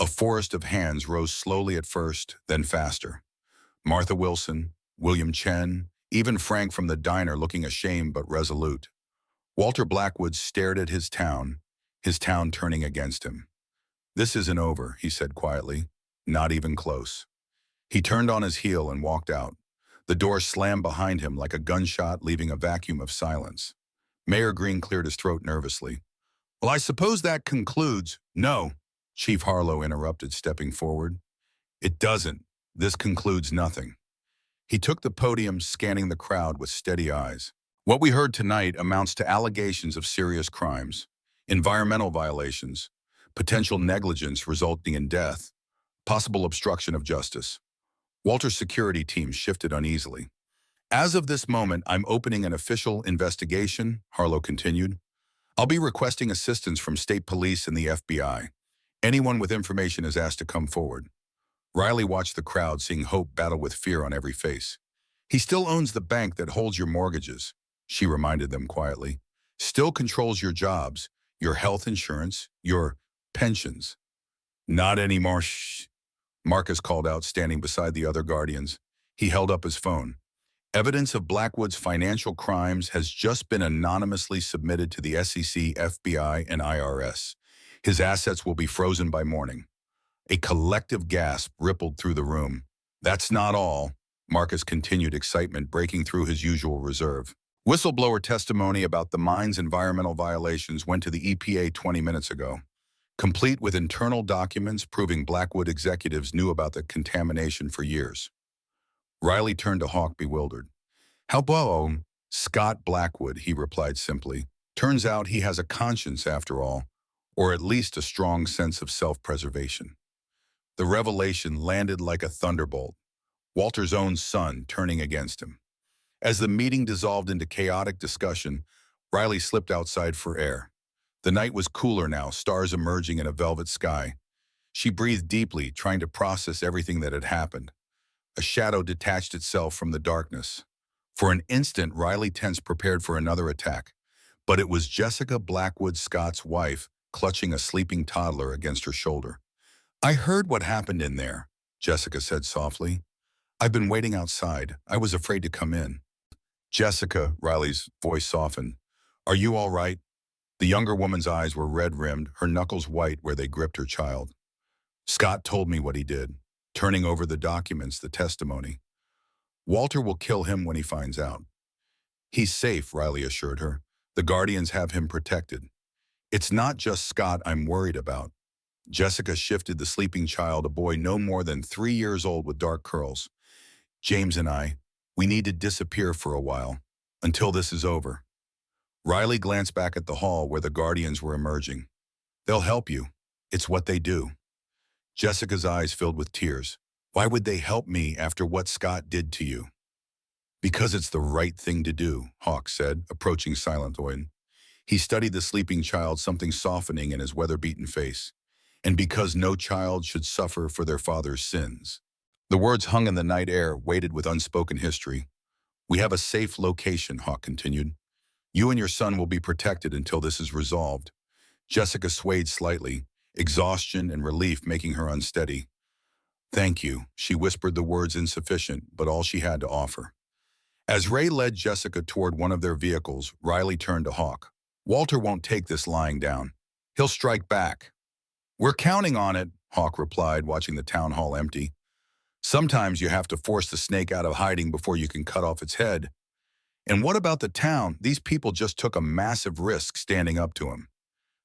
A forest of hands rose slowly at first, then faster. Martha Wilson, William Chen, even Frank from the diner, looking ashamed but resolute. Walter Blackwood stared at his town turning against him. "This isn't over," he said quietly. "Not even close." He turned on his heel and walked out. The door slammed behind him like a gunshot, leaving a vacuum of silence. Mayor Green cleared his throat nervously. "Well, I suppose that concludes—" "No," Chief Harlow interrupted, stepping forward. "It doesn't. This concludes nothing." He took the podium, scanning the crowd with steady eyes. What we heard tonight amounts to allegations of serious crimes, environmental violations, potential negligence resulting in death, possible obstruction of justice. Walter's security team shifted uneasily. As of this moment, I'm opening an official investigation, Harlow continued. I'll be requesting assistance from state police and the FBI. Anyone with information is asked to come forward. Riley watched the crowd, seeing hope battle with fear on every face. He still owns the bank that holds your mortgages, she reminded them quietly. Still controls your jobs, your health insurance, your pensions. Not anymore, shh. Marcus called out, standing beside the other guardians. He held up his phone. Evidence of Blackwood's financial crimes has just been anonymously submitted to the SEC, FBI, and IRS. His assets will be frozen by morning. A collective gasp rippled through the room. That's not all, Marcus continued, excitement breaking through his usual reserve. Whistleblower testimony about the mine's environmental violations went to the EPA 20 minutes ago, complete with internal documents proving Blackwood executives knew about the contamination for years. Riley turned to Hawk, bewildered. How about Scott Blackwood, he replied simply. Turns out he has a conscience after all, or at least a strong sense of self-preservation. The revelation landed like a thunderbolt, Walter's own son turning against him. As the meeting dissolved into chaotic discussion, Riley slipped outside for air. The night was cooler now, stars emerging in a velvet sky. She breathed deeply, trying to process everything that had happened. A shadow detached itself from the darkness. For an instant, Riley tensed, prepared for another attack. But it was Jessica Blackwood, Scott's wife, clutching a sleeping toddler against her shoulder. I heard what happened in there, Jessica said softly. I've been waiting outside. I was afraid to come in. Jessica, Riley's voice softened. Are you all right? The younger woman's eyes were red-rimmed, her knuckles white where they gripped her child. Scott told me what he did, turning over the documents, the testimony. Walter will kill him when he finds out. He's safe, Riley assured her. The Guardians have him protected. It's not just Scott I'm worried about. Jessica shifted the sleeping child, a boy no more than 3 years old with dark curls. James and we need to disappear for a while, until this is over. Riley glanced back at the hall where the Guardians were emerging. They'll help you. It's what they do. Jessica's eyes filled with tears. Why would they help me after what Scott did to you? Because it's the right thing to do, Hawk said, approaching silent-eyed. He studied the sleeping child, something softening in his weather-beaten face. And because no child should suffer for their father's sins. The words hung in the night air, weighted with unspoken history. We have a safe location, Hawk continued. You and your son will be protected until this is resolved. Jessica swayed slightly, exhaustion and relief making her unsteady. Thank you, she whispered, the words insufficient, but all she had to offer. As Ray led Jessica toward one of their vehicles, Riley turned to Hawk. Walter won't take this lying down. He'll strike back. We're counting on it, Hawk replied, watching the town hall empty. Sometimes you have to force the snake out of hiding before you can cut off its head. And what about the town? These people just took a massive risk standing up to him.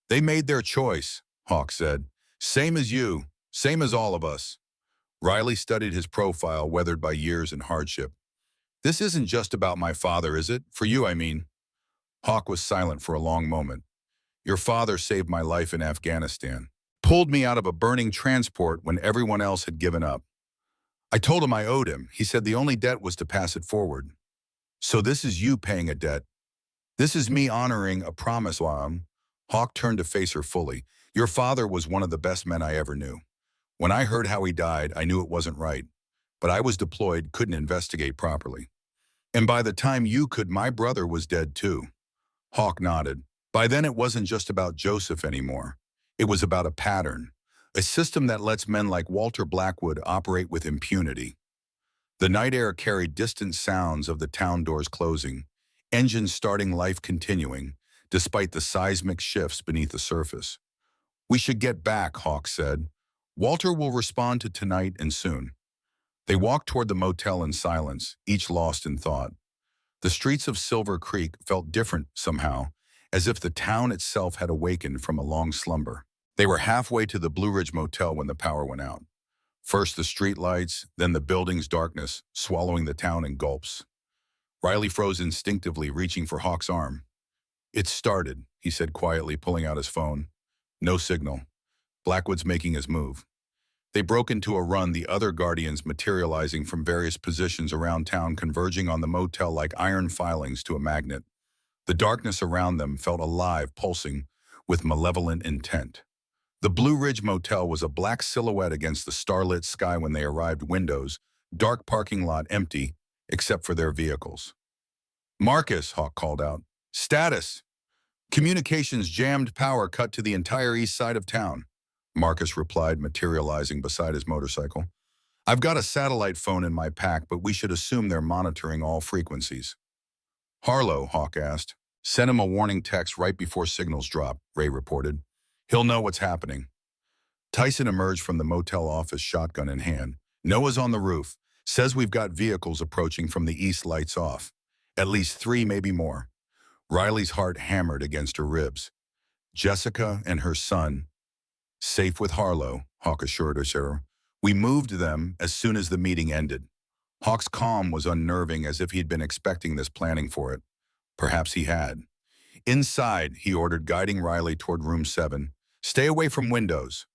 They made their choice, Hawk said. Same as you, same as all of us. Riley studied his profile, weathered by years and hardship. This isn't just about my father, is it? For you, I mean. Hawk was silent for a long moment. Your father saved my life in Afghanistan. Pulled me out of a burning transport when everyone else had given up. I told him I owed him. He said the only debt was to pass it forward. So this is you paying a debt. This is me honoring a promise, Wam. Hawk turned to face her fully. Your father was one of the best men I ever knew. When I heard how he died, I knew it wasn't right. But I was deployed, couldn't investigate properly. And by the time you could, my brother was dead too. Hawk nodded. By then it wasn't just about Joseph anymore. It was about a pattern. A system that lets men like Walter Blackwood operate with impunity. The night air carried distant sounds of the town doors closing, engines starting, life continuing, despite the seismic shifts beneath the surface. We should get back, Hawk said. Walter will respond to tonight and soon. They walked toward the motel in silence, each lost in thought. The streets of Silver Creek felt different somehow, as if the town itself had awakened from a long slumber. They were halfway to the Blue Ridge Motel when the power went out. First the street lights, then the building's darkness, swallowing the town in gulps. Riley froze instinctively, reaching for Hawk's arm. "It started," he said quietly, pulling out his phone. No signal. Blackwood's making his move. They broke into a run, the other Guardians materializing from various positions around town, converging on the motel like iron filings to a magnet. The darkness around them felt alive, pulsing with malevolent intent. The Blue Ridge Motel was a black silhouette against the starlit sky when they arrived. Windows, dark parking lot empty, except for their vehicles. "Marcus," Hawk called out. "Status." "Communications jammed, power cut to the entire east side of town," Marcus replied, materializing beside his motorcycle. "I've got a satellite phone in my pack, but we should assume they're monitoring all frequencies." "Harlow," Hawk asked. "Send him a warning text right before signals drop," Ray reported. "He'll know what's happening." Tyson emerged from the motel office, shotgun in hand. "Noah's on the roof. Says we've got vehicles approaching from the east, lights off. At least 3, maybe more." Riley's heart hammered against her ribs. Jessica and her son, safe with Harlow, Hawk assured her. "We moved them as soon as the meeting ended." Hawk's calm was unnerving, as if he'd been expecting this, planning for it. Perhaps he had. "Inside," he ordered, guiding Riley toward room 7. "Stay away from windows."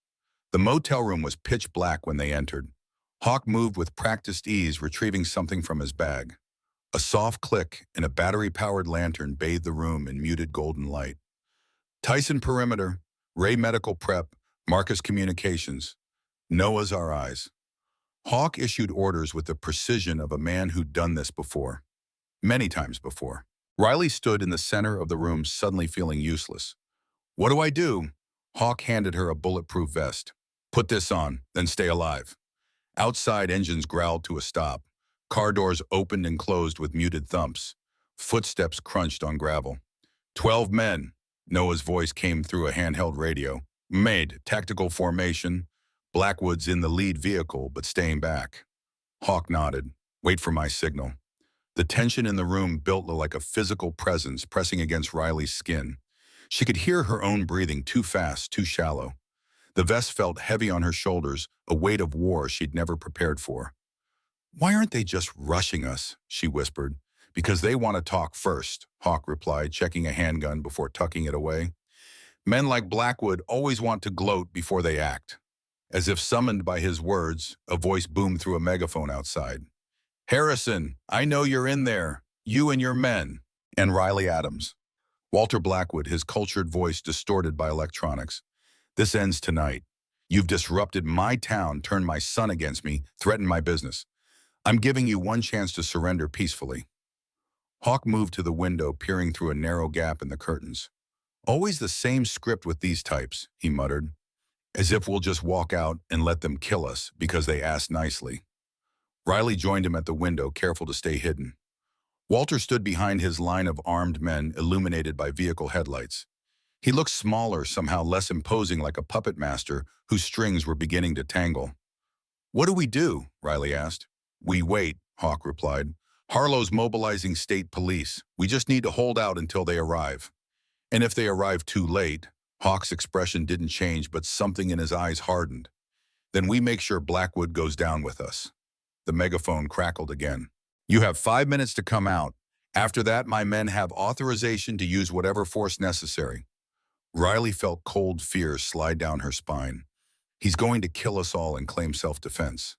The motel room was pitch black when they entered. Hawk moved with practiced ease, retrieving something from his bag. A soft click and a battery-powered lantern bathed the room in muted golden light. "Tyson perimeter, Ray medical prep, Marcus communications. Noah's our eyes." Hawk issued orders with the precision of a man who'd done this before. Many times before. Riley stood in the center of the room, suddenly feeling useless. "What do I do?" Hawk handed her a bulletproof vest. "Put this on, then stay alive." Outside, engines growled to a stop. Car doors opened and closed with muted thumps. Footsteps crunched on gravel. 12 men, Noah's voice came through a handheld radio. "Made, tactical formation. Blackwood's in the lead vehicle, but staying back." Hawk nodded. "Wait for my signal." The tension in the room built like a physical presence pressing against Riley's skin. She could hear her own breathing, too fast, too shallow. The vest felt heavy on her shoulders, a weight of war she'd never prepared for. "Why aren't they just rushing us?" she whispered. "Because they want to talk first," Hawk replied, checking a handgun before tucking it away. "Men like Blackwood always want to gloat before they act." As if summoned by his words, a voice boomed through a megaphone outside. "Harrison, I know you're in there. You and your men." And Riley Adams. Walter Blackwood, his cultured voice distorted by electronics. "This ends tonight. You've disrupted my town, turned my son against me, threatened my business. I'm giving you one chance to surrender peacefully." Hawk moved to the window, peering through a narrow gap in the curtains. "Always the same script with these types," he muttered. "As if we'll just walk out and let them kill us because they asked nicely." Riley joined him at the window, careful to stay hidden. Walter stood behind his line of armed men, illuminated by vehicle headlights. He looked smaller, somehow less imposing, like a puppet master whose strings were beginning to tangle. "What do we do?" Riley asked. "We wait," Hawk replied. "Harlow's mobilizing state police. We just need to hold out until they arrive." "And if they arrive too late," Hawk's expression didn't change, but something in his eyes hardened. "Then we make sure Blackwood goes down with us." The megaphone crackled again. "You have 5 minutes to come out. After that, my men have authorization to use whatever force necessary." Riley felt cold fear slide down her spine. "He's going to kill us all and claim self-defense."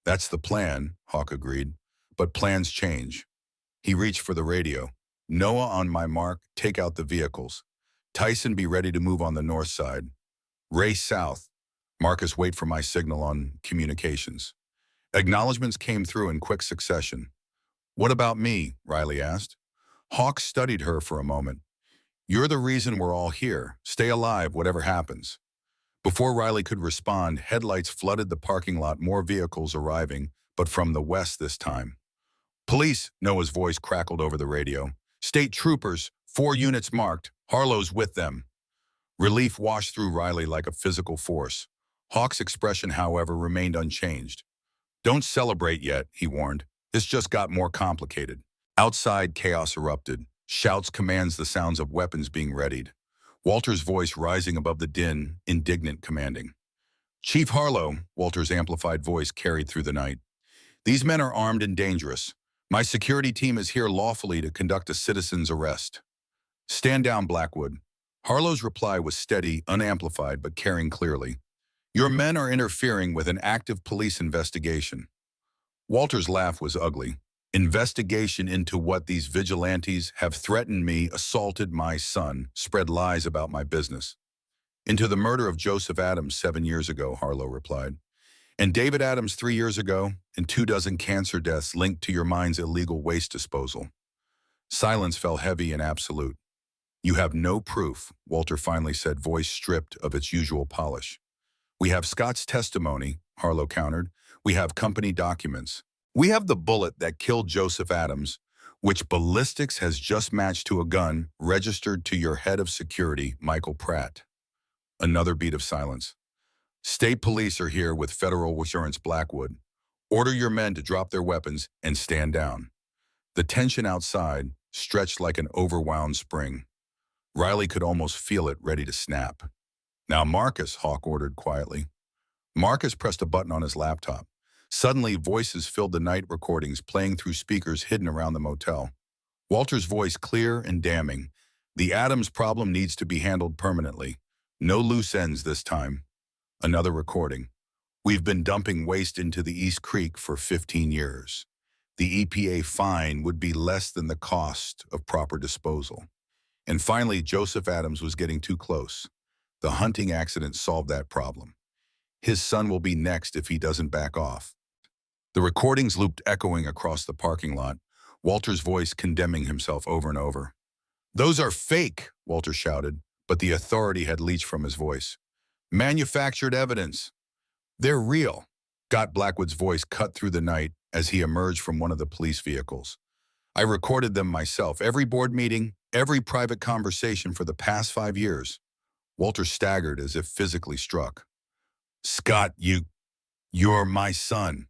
"That's the plan," Hawk agreed. "But plans change." He reached for the radio. "Noah on my mark, take out the vehicles. Tyson, be ready to move on the north side. Ray south. Marcus, wait for my signal on communications." Acknowledgments came through in quick succession. "What about me?" Riley asked. Hawk studied her for a moment. "You're the reason we're all here. Stay alive, whatever happens." Before Riley could respond, headlights flooded the parking lot, more vehicles arriving, but from the west this time. "Police," Noah's voice crackled over the radio. "State troopers, 4 units marked. Harlow's with them." Relief washed through Riley like a physical force. Hawk's expression, however, remained unchanged. "Don't celebrate yet," he warned. "This just got more complicated." Outside, chaos erupted. Shouts, commands, the sounds of weapons being readied. Walter's voice rising above the din, indignant, commanding. "Chief Harlow," Walter's amplified voice carried through the night. "These men are armed and dangerous. My security team is here lawfully to conduct a citizen's arrest. Stand down, Blackwood. Harlow's reply was steady, unamplified, but carrying clearly. Your men are interfering with an active police investigation. Walter's laugh was ugly. Investigation into what these vigilantes have threatened me, assaulted my son, spread lies about my business. Into the murder of Joseph Adams 7 years ago, Harlow replied. And David Adams 3 years ago, and 24 cancer deaths linked to your mine's illegal waste disposal. Silence fell heavy and absolute. You have no proof, Walter finally said, voice stripped of its usual polish. We have Scott's testimony, Harlow countered. We have company documents. We have the bullet that killed Joseph Adams, which ballistics has just matched to a gun registered to your head of security, Michael Pratt. Another beat of silence. State police are here with federal assurance, Blackwood. Order your men to drop their weapons and stand down. The tension outside stretched like an overwound spring. Riley could almost feel it ready to snap. Now Marcus, Hawk ordered quietly. Marcus pressed a button on his laptop. Suddenly, voices filled the night recordings playing through speakers hidden around the motel. Walter's voice clear and damning. The Adams problem needs to be handled permanently. No loose ends this time. Another recording. We've been dumping waste into the East Creek for 15 years. The EPA fine would be less than the cost of proper disposal. And finally, Joseph Adams was getting too close. The hunting accident solved that problem. His son will be next if he doesn't back off. The recordings looped echoing across the parking lot, Walter's voice condemning himself over and over. Those are fake, Walter shouted, but the authority had leached from his voice. Manufactured evidence. They're real. Scott Blackwood's voice cut through the night as he emerged from one of the police vehicles. I recorded them myself, every board meeting, every private conversation for the past 5 years. Walter staggered as if physically struck. Scott, you're my son.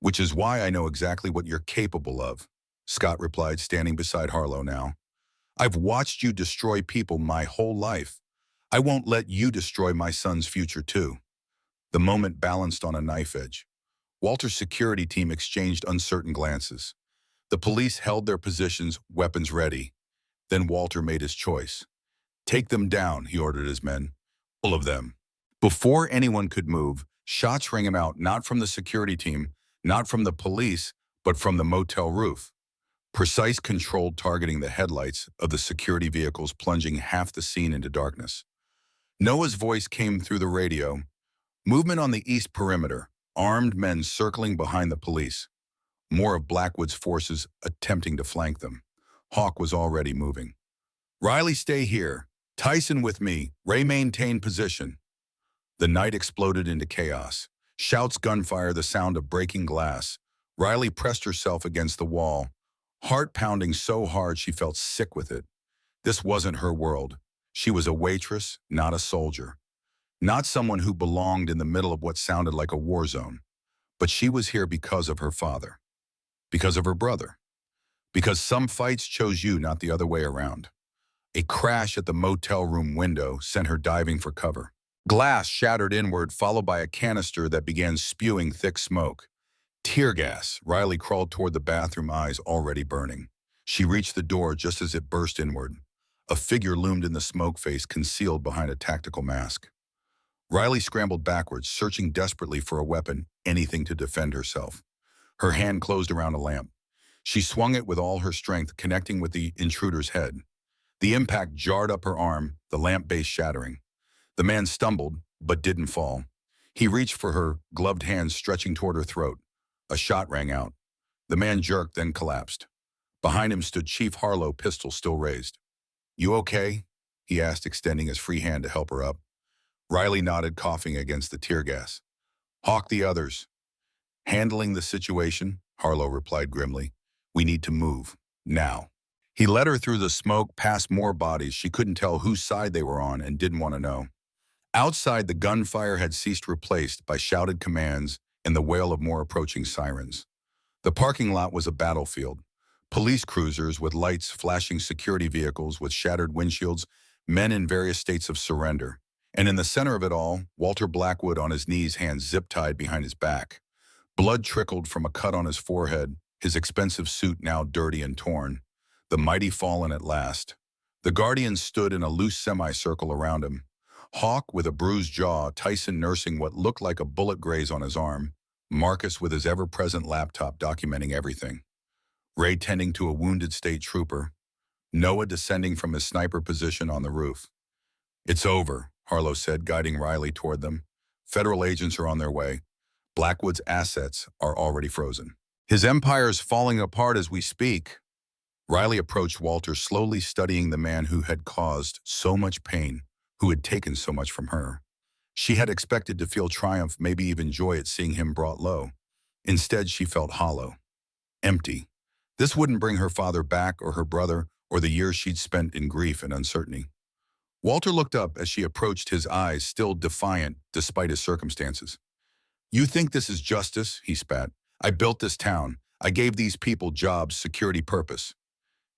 Which is why I know exactly what you're capable of, Scott replied, standing beside Harlow now. I've watched you destroy people my whole life. I won't let you destroy my son's future too. The moment balanced on a knife edge. Walter's security team exchanged uncertain glances. The police held their positions, weapons ready. Then Walter made his choice. Take them down, he ordered his men. All of them. Before anyone could move, shots rang out not from the security team, not from the police, but from the motel roof. Precise, controlled targeting the headlights of the security vehicles, plunging half the scene into darkness. Noah's voice came through the radio. Movement on the east perimeter, armed men circling behind the police. More of Blackwood's forces attempting to flank them. Hawk was already moving. Riley, stay here. Tyson with me. Ray, maintain position. The night exploded into chaos. Shouts, gunfire, the sound of breaking glass. Riley pressed herself against the wall, heart pounding so hard she felt sick with it. This wasn't her world. She was a waitress, not a soldier. Not someone who belonged in the middle of what sounded like a war zone. But she was here because of her father. Because of her brother. Because some fights chose you, not the other way around. A crash at the motel room window sent her diving for cover. Glass shattered inward, followed by a canister that began spewing thick smoke. Tear gas. Riley crawled toward the bathroom, eyes already burning. She reached the door just as it burst inward. A figure loomed in the smoke face, concealed behind a tactical mask. Riley scrambled backwards, searching desperately for a weapon, anything to defend herself. Her hand closed around a lamp. She swung it with all her strength, connecting with the intruder's head. The impact jarred up her arm, the lamp base shattering. The man stumbled, but didn't fall. He reached for her, gloved hands stretching toward her throat. A shot rang out. The man jerked, then collapsed. Behind him stood Chief Harlow, pistol still raised. You okay? He asked, extending his free hand to help her up. Riley nodded, coughing against the tear gas. Hawk the others. Handling the situation, Harlow replied grimly. We need to move. Now. He led her through the smoke, past more bodies. She couldn't tell whose side they were on and didn't want to know. Outside, the gunfire had ceased, replaced by shouted commands and the wail of more approaching sirens. The parking lot was a battlefield. Police cruisers with lights, flashing security vehicles with shattered windshields, men in various states of surrender. And in the center of it all, Walter Blackwood on his knees, hands zip-tied behind his back. Blood trickled from a cut on his forehead, his expensive suit now dirty and torn. The mighty fallen at last. The guardians stood in a loose semicircle around him. Hawk with a bruised jaw, Tyson nursing what looked like a bullet graze on his arm, Marcus with his ever-present laptop documenting everything, Ray tending to a wounded state trooper, Noah descending from his sniper position on the roof. "It's over," Harlow said, guiding Riley toward them. "Federal agents are on their way. Blackwood's assets are already frozen. His empire's falling apart as we speak." Riley approached Walter, slowly studying the man who had caused so much pain, who had taken so much from her. She had expected to feel triumph, maybe even joy at seeing him brought low. Instead, she felt hollow, empty. This wouldn't bring her father back or her brother or the years she'd spent in grief and uncertainty. Walter looked up as she approached, his eyes still defiant despite his circumstances. "You think this is justice?" he spat. "I built this town. I gave these people jobs, security, purpose."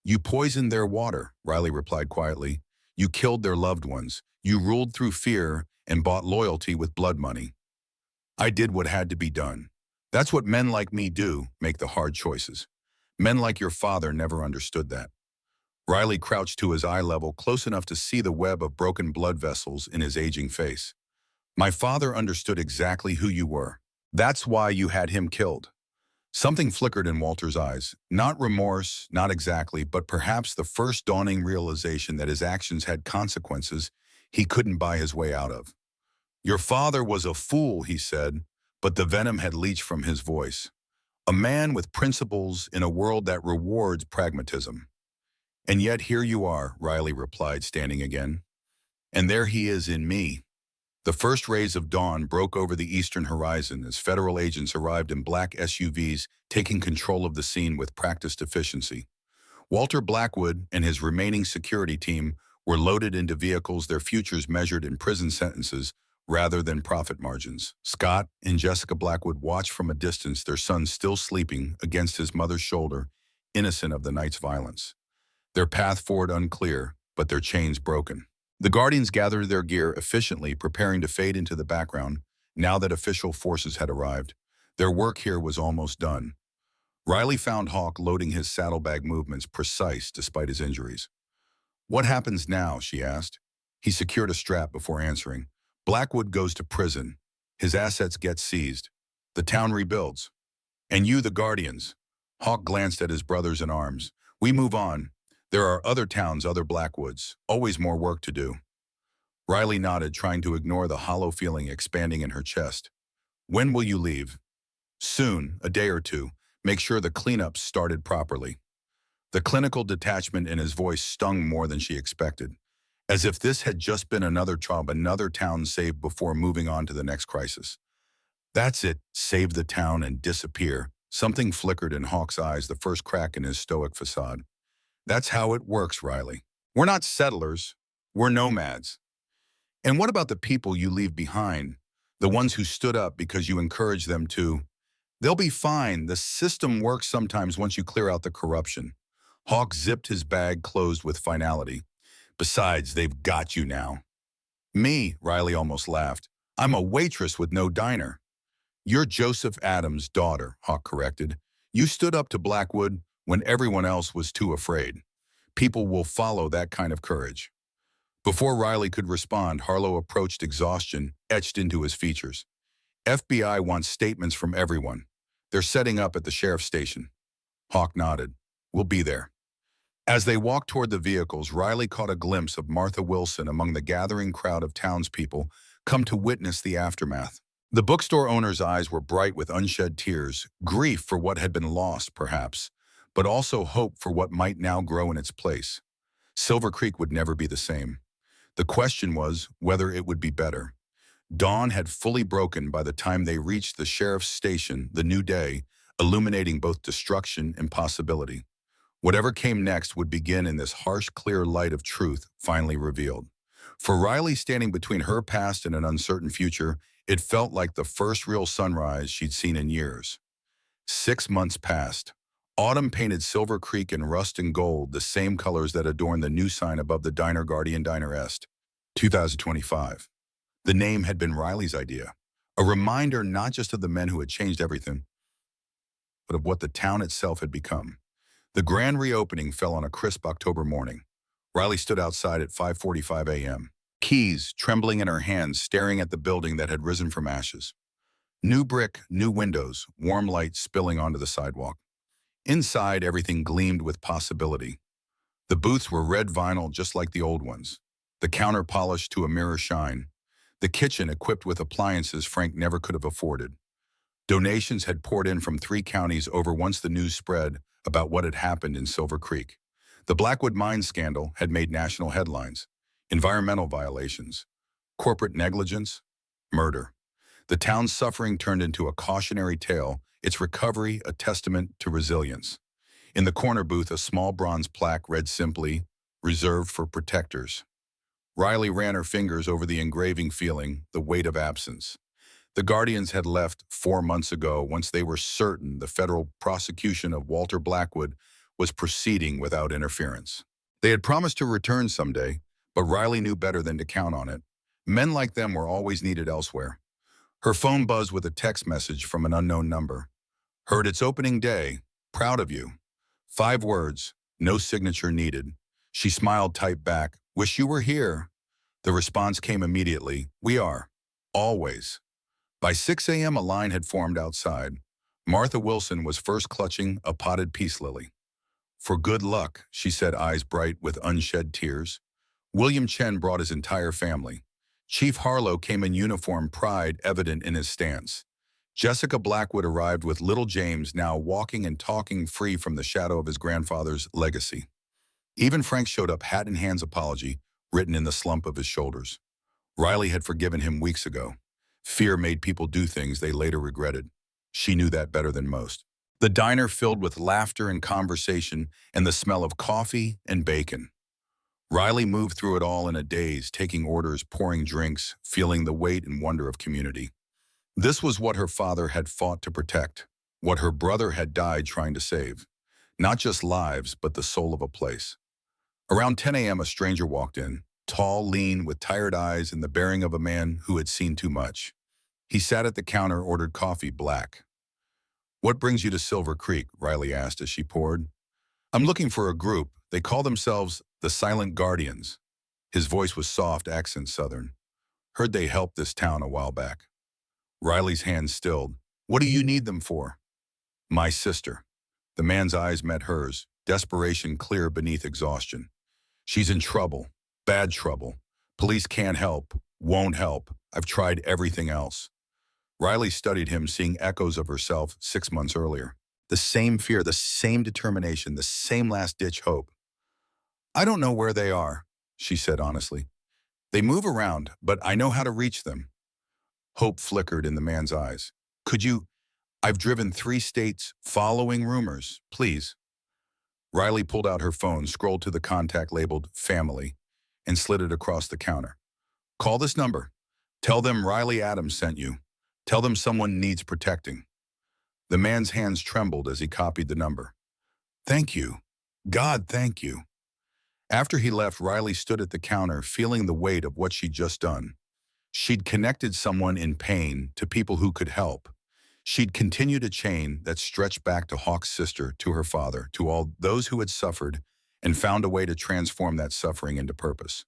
"You poisoned their water," Riley replied quietly. "You killed their loved ones. You ruled through fear and bought loyalty with blood money. I did what had to be done. That's what men like me do, make the hard choices. Men like your father never understood that." Riley crouched to his eye level, close enough to see the web of broken blood vessels in his aging face. "My father understood exactly who you were. That's why you had him killed." Something flickered in Walter's eyes. Not remorse, not exactly, but perhaps the first dawning realization that his actions had consequences he couldn't buy his way out of. "Your father was a fool," he said, but the venom had leached from his voice. "A man with principles in a world that rewards pragmatism." "And yet here you are," Riley replied, standing again. "And there he is in me." The first rays of dawn broke over the eastern horizon as federal agents arrived in black SUVs, taking control of the scene with practiced efficiency. Walter Blackwood and his remaining security team were loaded into vehicles, their futures measured in prison sentences rather than profit margins. Scott and Jessica Blackwood watched from a distance, their son still sleeping against his mother's shoulder, innocent of the night's violence. Their path forward unclear, but their chains broken. The Guardians gathered their gear efficiently, preparing to fade into the background now that official forces had arrived. Their work here was almost done. Riley found Hawk loading his saddlebag, movements precise despite his injuries. "What happens now?" she asked. He secured a strap before answering. "Blackwood goes to prison. His assets get seized. The town rebuilds. And you, the Guardians." Hawk glanced at his brothers in arms. "We move on. There are other towns, other Blackwoods. Always more work to do." Riley nodded, trying to ignore the hollow feeling expanding in her chest. "When will you leave?" "Soon, a day or two. Make sure the cleanup started properly." The clinical detachment in his voice stung more than she expected, as if this had just been another job, another town saved before moving on to the next crisis. "That's it, save the town and disappear." Something flickered in Hawk's eyes, the first crack in his stoic facade. "That's how it works, Riley. We're not settlers, we're nomads." "And what about the people you leave behind? The ones who stood up because you encouraged them to?" "They'll be fine. The system works sometimes once you clear out the corruption." Hawk zipped his bag closed with finality. "Besides, they've got you now." "Me?" Riley almost laughed. "I'm a waitress with no diner." "You're Joseph Adams' daughter," Hawk corrected. "You stood up to Blackwood when everyone else was too afraid. People will follow that kind of courage." Before Riley could respond, Harlow approached, exhaustion etched into his features. "FBI wants statements from everyone. They're setting up at the sheriff's station." Hawk nodded. "We'll be there." As they walked toward the vehicles, Riley caught a glimpse of Martha Wilson among the gathering crowd of townspeople come to witness the aftermath. The bookstore owner's eyes were bright with unshed tears, grief for what had been lost, perhaps, but also hope for what might now grow in its place. Silver Creek would never be the same. The question was whether it would be better. Dawn had fully broken by the time they reached the sheriff's station the new day, illuminating both destruction and possibility. Whatever came next would begin in this harsh, clear light of truth finally revealed. For Riley, standing between her past and an uncertain future, it felt like the first real sunrise she'd seen in years. 6 months passed. Autumn painted Silver Creek in rust and gold, the same colors that adorn the new sign above the Diner Guardian Diner Est. 2025. The name had been Riley's idea, a reminder not just of the men who had changed everything, but of what the town itself had become. The grand reopening fell on a crisp October morning. Riley stood outside at 5:45 a.m., keys trembling in her hands, staring at the building that had risen from ashes. New brick, new windows, warm light spilling onto the sidewalk. Inside, everything gleamed with possibility. The booths were red vinyl just like the old ones, the counter polished to a mirror shine, the kitchen equipped with appliances Frank never could have afforded. Donations had poured in from 3 counties over once the news spread about what had happened in Silver Creek. The Blackwood mine scandal had made national headlines. Environmental violations, corporate negligence, murder. The town's suffering turned into a cautionary tale, its recovery a testament to resilience. In the corner booth, a small bronze plaque read simply, "Reserved for Protectors." Riley ran her fingers over the engraving, feeling the weight of absence. The Guardians had left 4 months ago once they were certain the federal prosecution of Walter Blackwood was proceeding without interference. They had promised to return someday, but Riley knew better than to count on it. Men like them were always needed elsewhere. Her phone buzzed with a text message from an unknown number. "Heard it's opening day. Proud of you." 5 words, no signature needed. She smiled, typed back, "Wish you were here." The response came immediately, "We are. Always." By 6 a.m. a line had formed outside. Martha Wilson was first, clutching a potted peace lily. "For good luck," she said, eyes bright with unshed tears. William Chen brought his entire family. Chief Harlow came in uniform, pride evident in his stance. Jessica Blackwood arrived with little James, now walking and talking, free from the shadow of his grandfather's legacy. Even Frank showed up, hat in hand's apology written in the slump of his shoulders. Riley had forgiven him weeks ago. Fear made people do things they later regretted. She knew that better than most. The diner filled with laughter and conversation and the smell of coffee and bacon. Riley moved through it all in a daze, taking orders, pouring drinks, feeling the weight and wonder of community. This was what her father had fought to protect, what her brother had died trying to save. Not just lives, but the soul of a place. Around 10 a.m. a stranger walked in, tall, lean, with tired eyes and the bearing of a man who had seen too much. He sat at the counter, ordered coffee black. "What brings you to Silver Creek?" Riley asked as she poured. "I'm looking for a group. They call themselves the Silent Guardians." His voice was soft, accent Southern. "Heard they helped this town a while back." Riley's hands stilled. "What do you need them for?" "My sister." The man's eyes met hers, desperation clear beneath exhaustion. "She's in trouble. Bad trouble. Police can't help. Won't help. I've tried everything else." Riley studied him, seeing echoes of herself 6 months earlier. The same fear, the same determination, the same last-ditch hope. "I don't know where they are," she said honestly. "They move around, but I know how to reach them." Hope flickered in the man's eyes. "Could you? I've driven 3 states following rumors. Please." Riley pulled out her phone, scrolled to the contact labeled "Family," and slid it across the counter. "Call this number. Tell them Riley Adams sent you. Tell them someone needs protecting." The man's hands trembled as he copied the number. "Thank you. God, thank you." After he left, Riley stood at the counter, feeling the weight of what she'd just done. She'd connected someone in pain to people who could help. She'd continued a chain that stretched back to Hawk's sister, to her father, to all those who had suffered, and found a way to transform that suffering into purpose.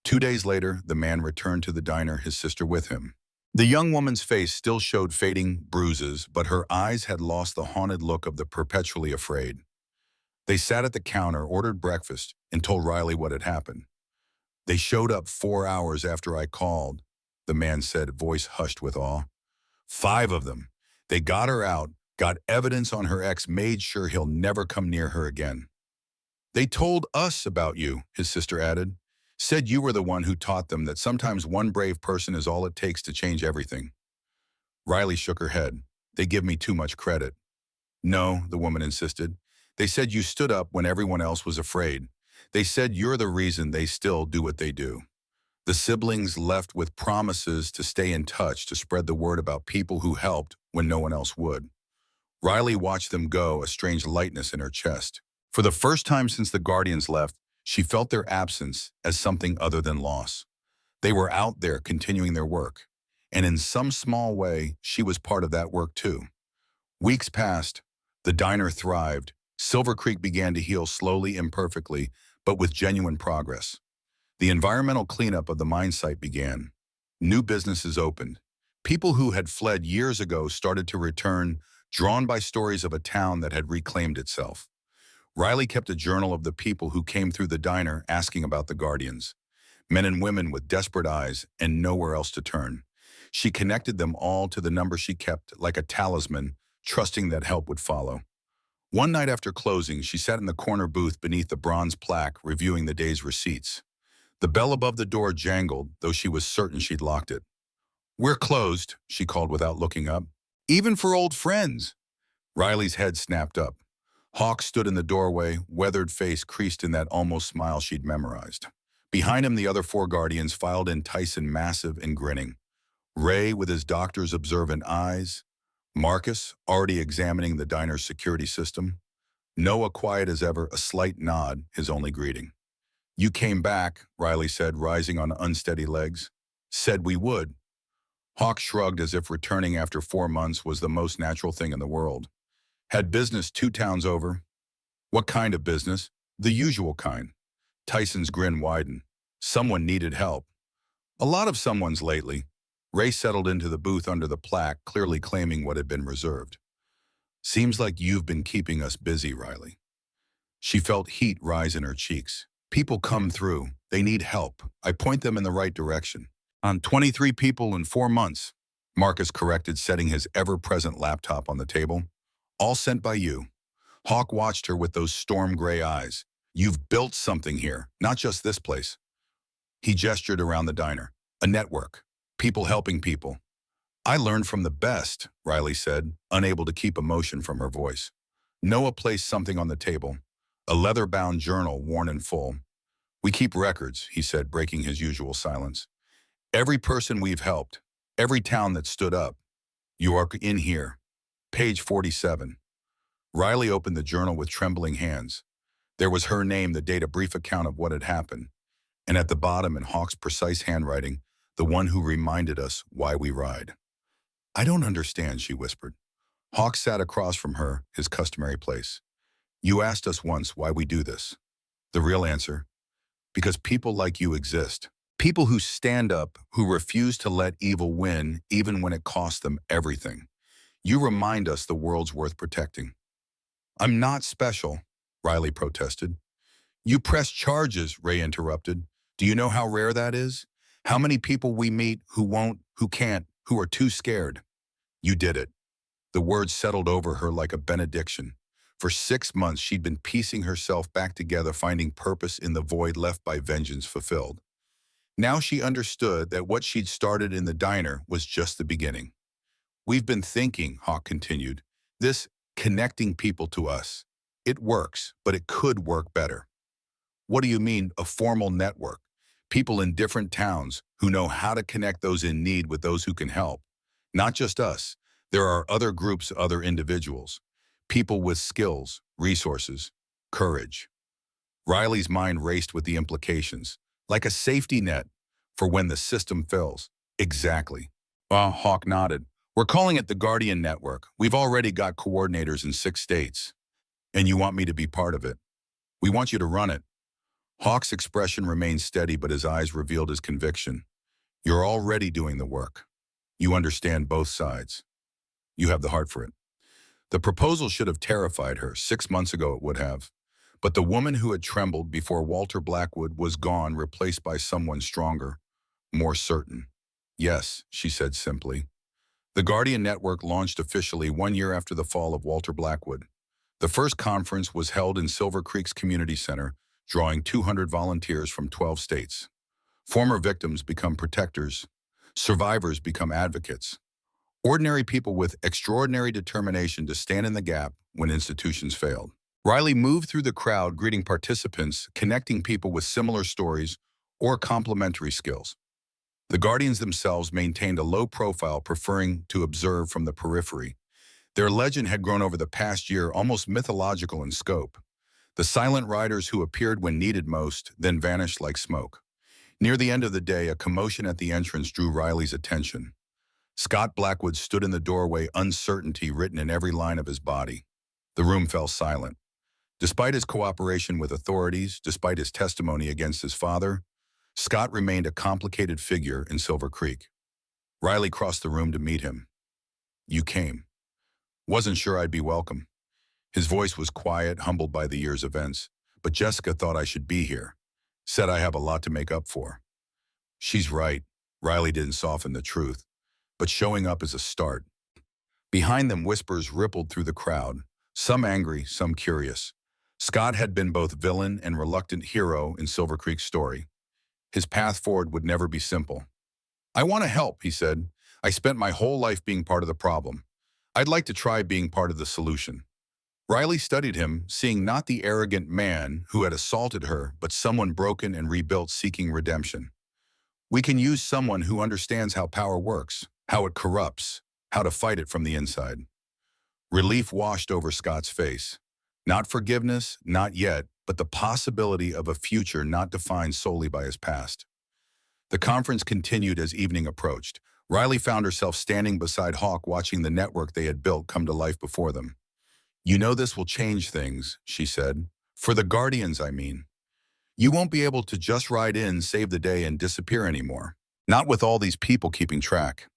2 days later, the man returned to the diner, his sister with him. The young woman's face still showed fading bruises, but her eyes had lost the haunted look of the perpetually afraid. They sat at the counter, ordered breakfast, and told Riley what had happened. "They showed up 4 hours after I called," the man said, voice hushed with awe. 5 of them. They got her out, got evidence on her ex, made sure he'll never come near her again. "They told us about you," his sister added. "Said you were the one who taught them that sometimes one brave person is all it takes to change everything." Riley shook her head. "They give me too much credit." "No," the woman insisted. "They said you stood up when everyone else was afraid. They said you're the reason they still do what they do." The siblings left with promises to stay in touch, to spread the word about people who helped when no one else would. Riley watched them go, a strange lightness in her chest. For the first time since the Guardians left, she felt their absence as something other than loss. They were out there continuing their work, and in some small way, she was part of that work too. Weeks passed. The diner thrived. Silver Creek began to heal slowly, imperfectly, but with genuine progress. The environmental cleanup of the mine site began. New businesses opened. People who had fled years ago started to return, drawn by stories of a town that had reclaimed itself. Riley kept a journal of the people who came through the diner asking about the Guardians. Men and women with desperate eyes and nowhere else to turn. She connected them all to the number she kept like a talisman, trusting that help would follow. One night after closing, she sat in the corner booth beneath the bronze plaque, reviewing the day's receipts. The bell above the door jangled, though she was certain she'd locked it. "We're closed," she called without looking up. "Even for old friends." Riley's head snapped up. Hawk stood in the doorway, weathered face creased in that almost smile she'd memorized. Behind him, the other four Guardians filed in, Tyson massive and grinning. Ray with his doctor's observant eyes. Marcus, already examining the diner's security system. Noah, quiet as ever, a slight nod, his only greeting. "You came back," Riley said, rising on unsteady legs. "Said we would." Hawk shrugged as if returning after 4 months was the most natural thing in the world. "Had business 2 towns over." "What kind of business?" "The usual kind." Tyson's grin widened. "Someone needed help." "A lot of someones lately." Ray settled into the booth under the plaque, clearly claiming what had been reserved. "Seems like you've been keeping us busy, Riley." She felt heat rise in her cheeks. "People come through. They need help. I point them in the right direction." "On 23 people in 4 months," Marcus corrected, setting his ever-present laptop on the table. "All sent by you." Hawk watched her with those storm gray eyes. "You've built something here, not just this place." He gestured around the diner. "A network. People helping people." "I learned from the best," Riley said, unable to keep emotion from her voice. Noah placed something on the table, a leather-bound journal worn in full. "We keep records," he said, breaking his usual silence. "Every person we've helped, every town that stood up. You are in here. Page 47. Riley opened the journal with trembling hands. There was her name, the date, a brief account of what had happened. And at the bottom, in Hawk's precise handwriting, the one who reminded us why we ride. "I don't understand," she whispered. Hawk sat across from her, his customary place. "You asked us once why we do this. The real answer? Because people like you exist. People who stand up, who refuse to let evil win, even when it costs them everything. You remind us the world's worth protecting." "I'm not special," Riley protested. "You press charges," Ray interrupted. "Do you know how rare that is? How many people we meet who won't, who can't, who are too scared?" "You did it." The words settled over her like a benediction. For 6 months, she'd been piecing herself back together, finding purpose in the void left by vengeance fulfilled. Now she understood that what she'd started in the diner was just the beginning. "We've been thinking," Hawk continued, "this connecting people to us. It works, but it could work better." "What do you mean, a formal network? People in different towns who know how to connect those in need with those who can help. Not just us. There are other groups, other individuals. People with skills, resources, courage." Riley's mind raced with the implications. "Like a safety net for when the system fails." "Exactly." Hawk nodded. "We're calling it the Guardian Network. We've already got coordinators in 6 states. And you want me to be part of it. We want you to run it." Hawk's expression remained steady, but his eyes revealed his conviction. "You're already doing the work. You understand both sides. You have the heart for it." The proposal should have terrified her. 6 months ago it would have. But the woman who had trembled before Walter Blackwood was gone, replaced by someone stronger, more certain. "Yes," she said simply. The Guardian Network launched officially 1 year after the fall of Walter Blackwood. The first conference was held in Silver Creek's community center, drawing 200 volunteers from 12 states. Former victims become protectors. Survivors become advocates. Ordinary people with extraordinary determination to stand in the gap when institutions failed. Riley moved through the crowd, greeting participants, connecting people with similar stories or complementary skills. The Guardians themselves maintained a low profile, preferring to observe from the periphery. Their legend had grown over the past year, almost mythological in scope. The silent riders who appeared when needed most, then vanished like smoke. Near the end of the day, a commotion at the entrance drew Riley's attention. Scott Blackwood stood in the doorway, uncertainty written in every line of his body. The room fell silent. Despite his cooperation with authorities, despite his testimony against his father, Scott remained a complicated figure in Silver Creek. Riley crossed the room to meet him. "You came. Wasn't sure I'd be welcome." His voice was quiet, humbled by the year's events. "But Jessica thought I should be here. Said I have a lot to make up for." "She's right." Riley didn't soften the truth. "But showing up is a start." Behind them, whispers rippled through the crowd, some angry, some curious. Scott had been both villain and reluctant hero in Silver Creek's story. His path forward would never be simple. "I want to help," he said. "I spent my whole life being part of the problem. I'd like to try being part of the solution." Riley studied him, seeing not the arrogant man who had assaulted her, but someone broken and rebuilt seeking redemption. "We can use someone who understands how power works, how it corrupts, how to fight it from the inside." Relief washed over Scott's face. Not forgiveness, not yet, but the possibility of a future not defined solely by his past. The conference continued as evening approached. Riley found herself standing beside Hawk, watching the network they had built come to life before them. "You know this will change things," she said. "For the Guardians, I mean. You won't be able to just ride in, save the day, and disappear anymore. Not with all these people keeping track."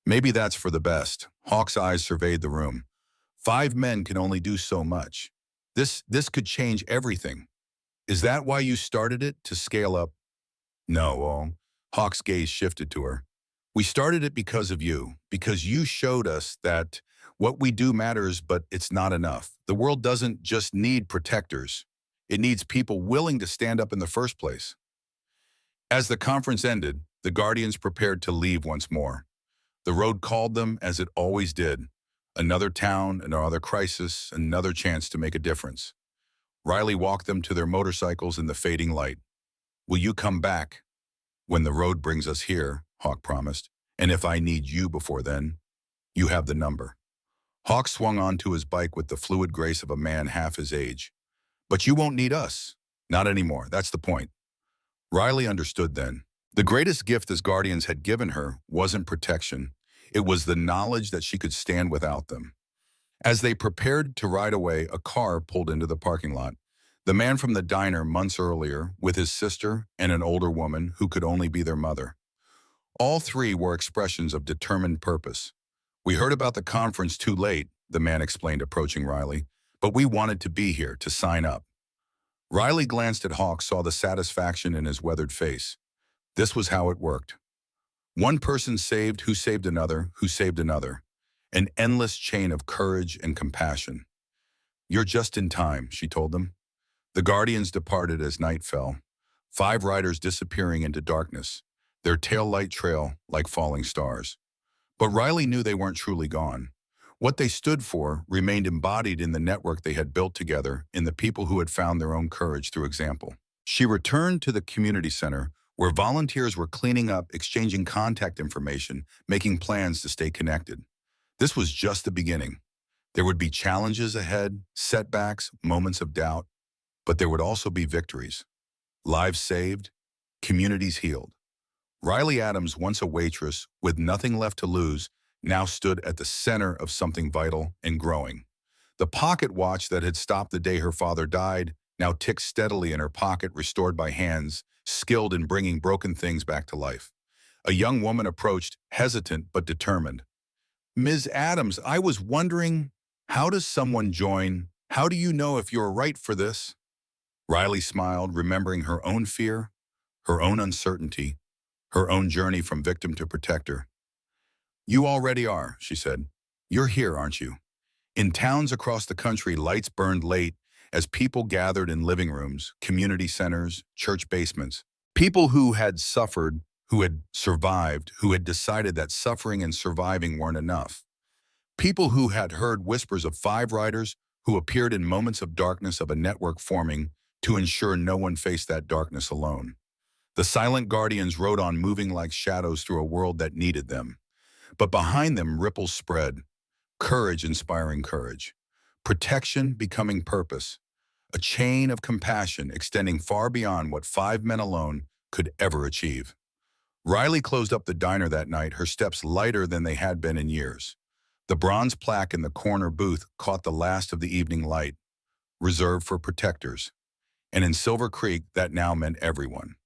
"Maybe that's for the best." Hawk's eyes surveyed the room. "5 men can only do so much. This could change everything. Is that why you started it, to scale up?" "No." Hawk's gaze shifted to her. "We started it because of you, because you showed us that what we do matters, but it's not enough. The world doesn't just need protectors. It needs people willing to stand up in the first place." As the conference ended, the Guardians prepared to leave once more. The road called them, as it always did. Another town, another crisis, another chance to make a difference. Riley walked them to their motorcycles in the fading light. "Will you come back?" "When the road brings us here," Hawk promised. "And if I need you before then, you have the number." Hawk swung onto his bike with the fluid grace of a man half his age. "But you won't need us." "Not anymore, that's the point." Riley understood then. The greatest gift his Guardians had given her wasn't protection. It was the knowledge that she could stand without them. As they prepared to ride away, a car pulled into the parking lot. The man from the diner months earlier, with his sister and an older woman who could only be their mother. All three were expressions of determined purpose. "We heard about the conference too late," the man explained, approaching Riley, "but we wanted to be here, to sign up." Riley glanced at Hawk, saw the satisfaction in his weathered face. This was how it worked. One person saved, who saved another, who saved another. An endless chain of courage and compassion. "You're just in time," she told them. The Guardians departed as night fell. 5 riders disappearing into darkness, their tail light trail like falling stars. But Riley knew they weren't truly gone. What they stood for remained embodied in the network they had built together, in the people who had found their own courage through example. She returned to the community center, where volunteers were cleaning up, exchanging contact information, making plans to stay connected. This was just the beginning. There would be challenges ahead, setbacks, moments of doubt, but there would also be victories. Lives saved, communities healed. Riley Adams, once a waitress with nothing left to lose, now stood at the center of something vital and growing. The pocket watch that had stopped the day her father died now ticked steadily in her pocket, restored by hands skilled in bringing broken things back to life. A young woman approached, hesitant but determined. "Ms. Adams, I was wondering, how does someone join? How do you know if you're right for this?" Riley smiled, remembering her own fear, her own uncertainty, her own journey from victim to protector. "You already are," she said. "You're here, aren't you?" In towns across the country, lights burned late as people gathered in living rooms, community centers, church basements. People who had suffered, who had survived, who had decided that suffering and surviving weren't enough. People who had heard whispers of 5 riders who appeared in moments of darkness, of a network forming to ensure no one faced that darkness alone. The silent Guardians rode on, moving like shadows through a world that needed them. But behind them, ripples spread. Courage inspiring courage. Protection becoming purpose. A chain of compassion extending far beyond what 5 men alone could ever achieve. Riley closed up the diner that night, her steps lighter than they had been in years. The bronze plaque in the corner booth caught the last of the evening light, reserved for protectors. And in Silver Creek, that now meant everyone.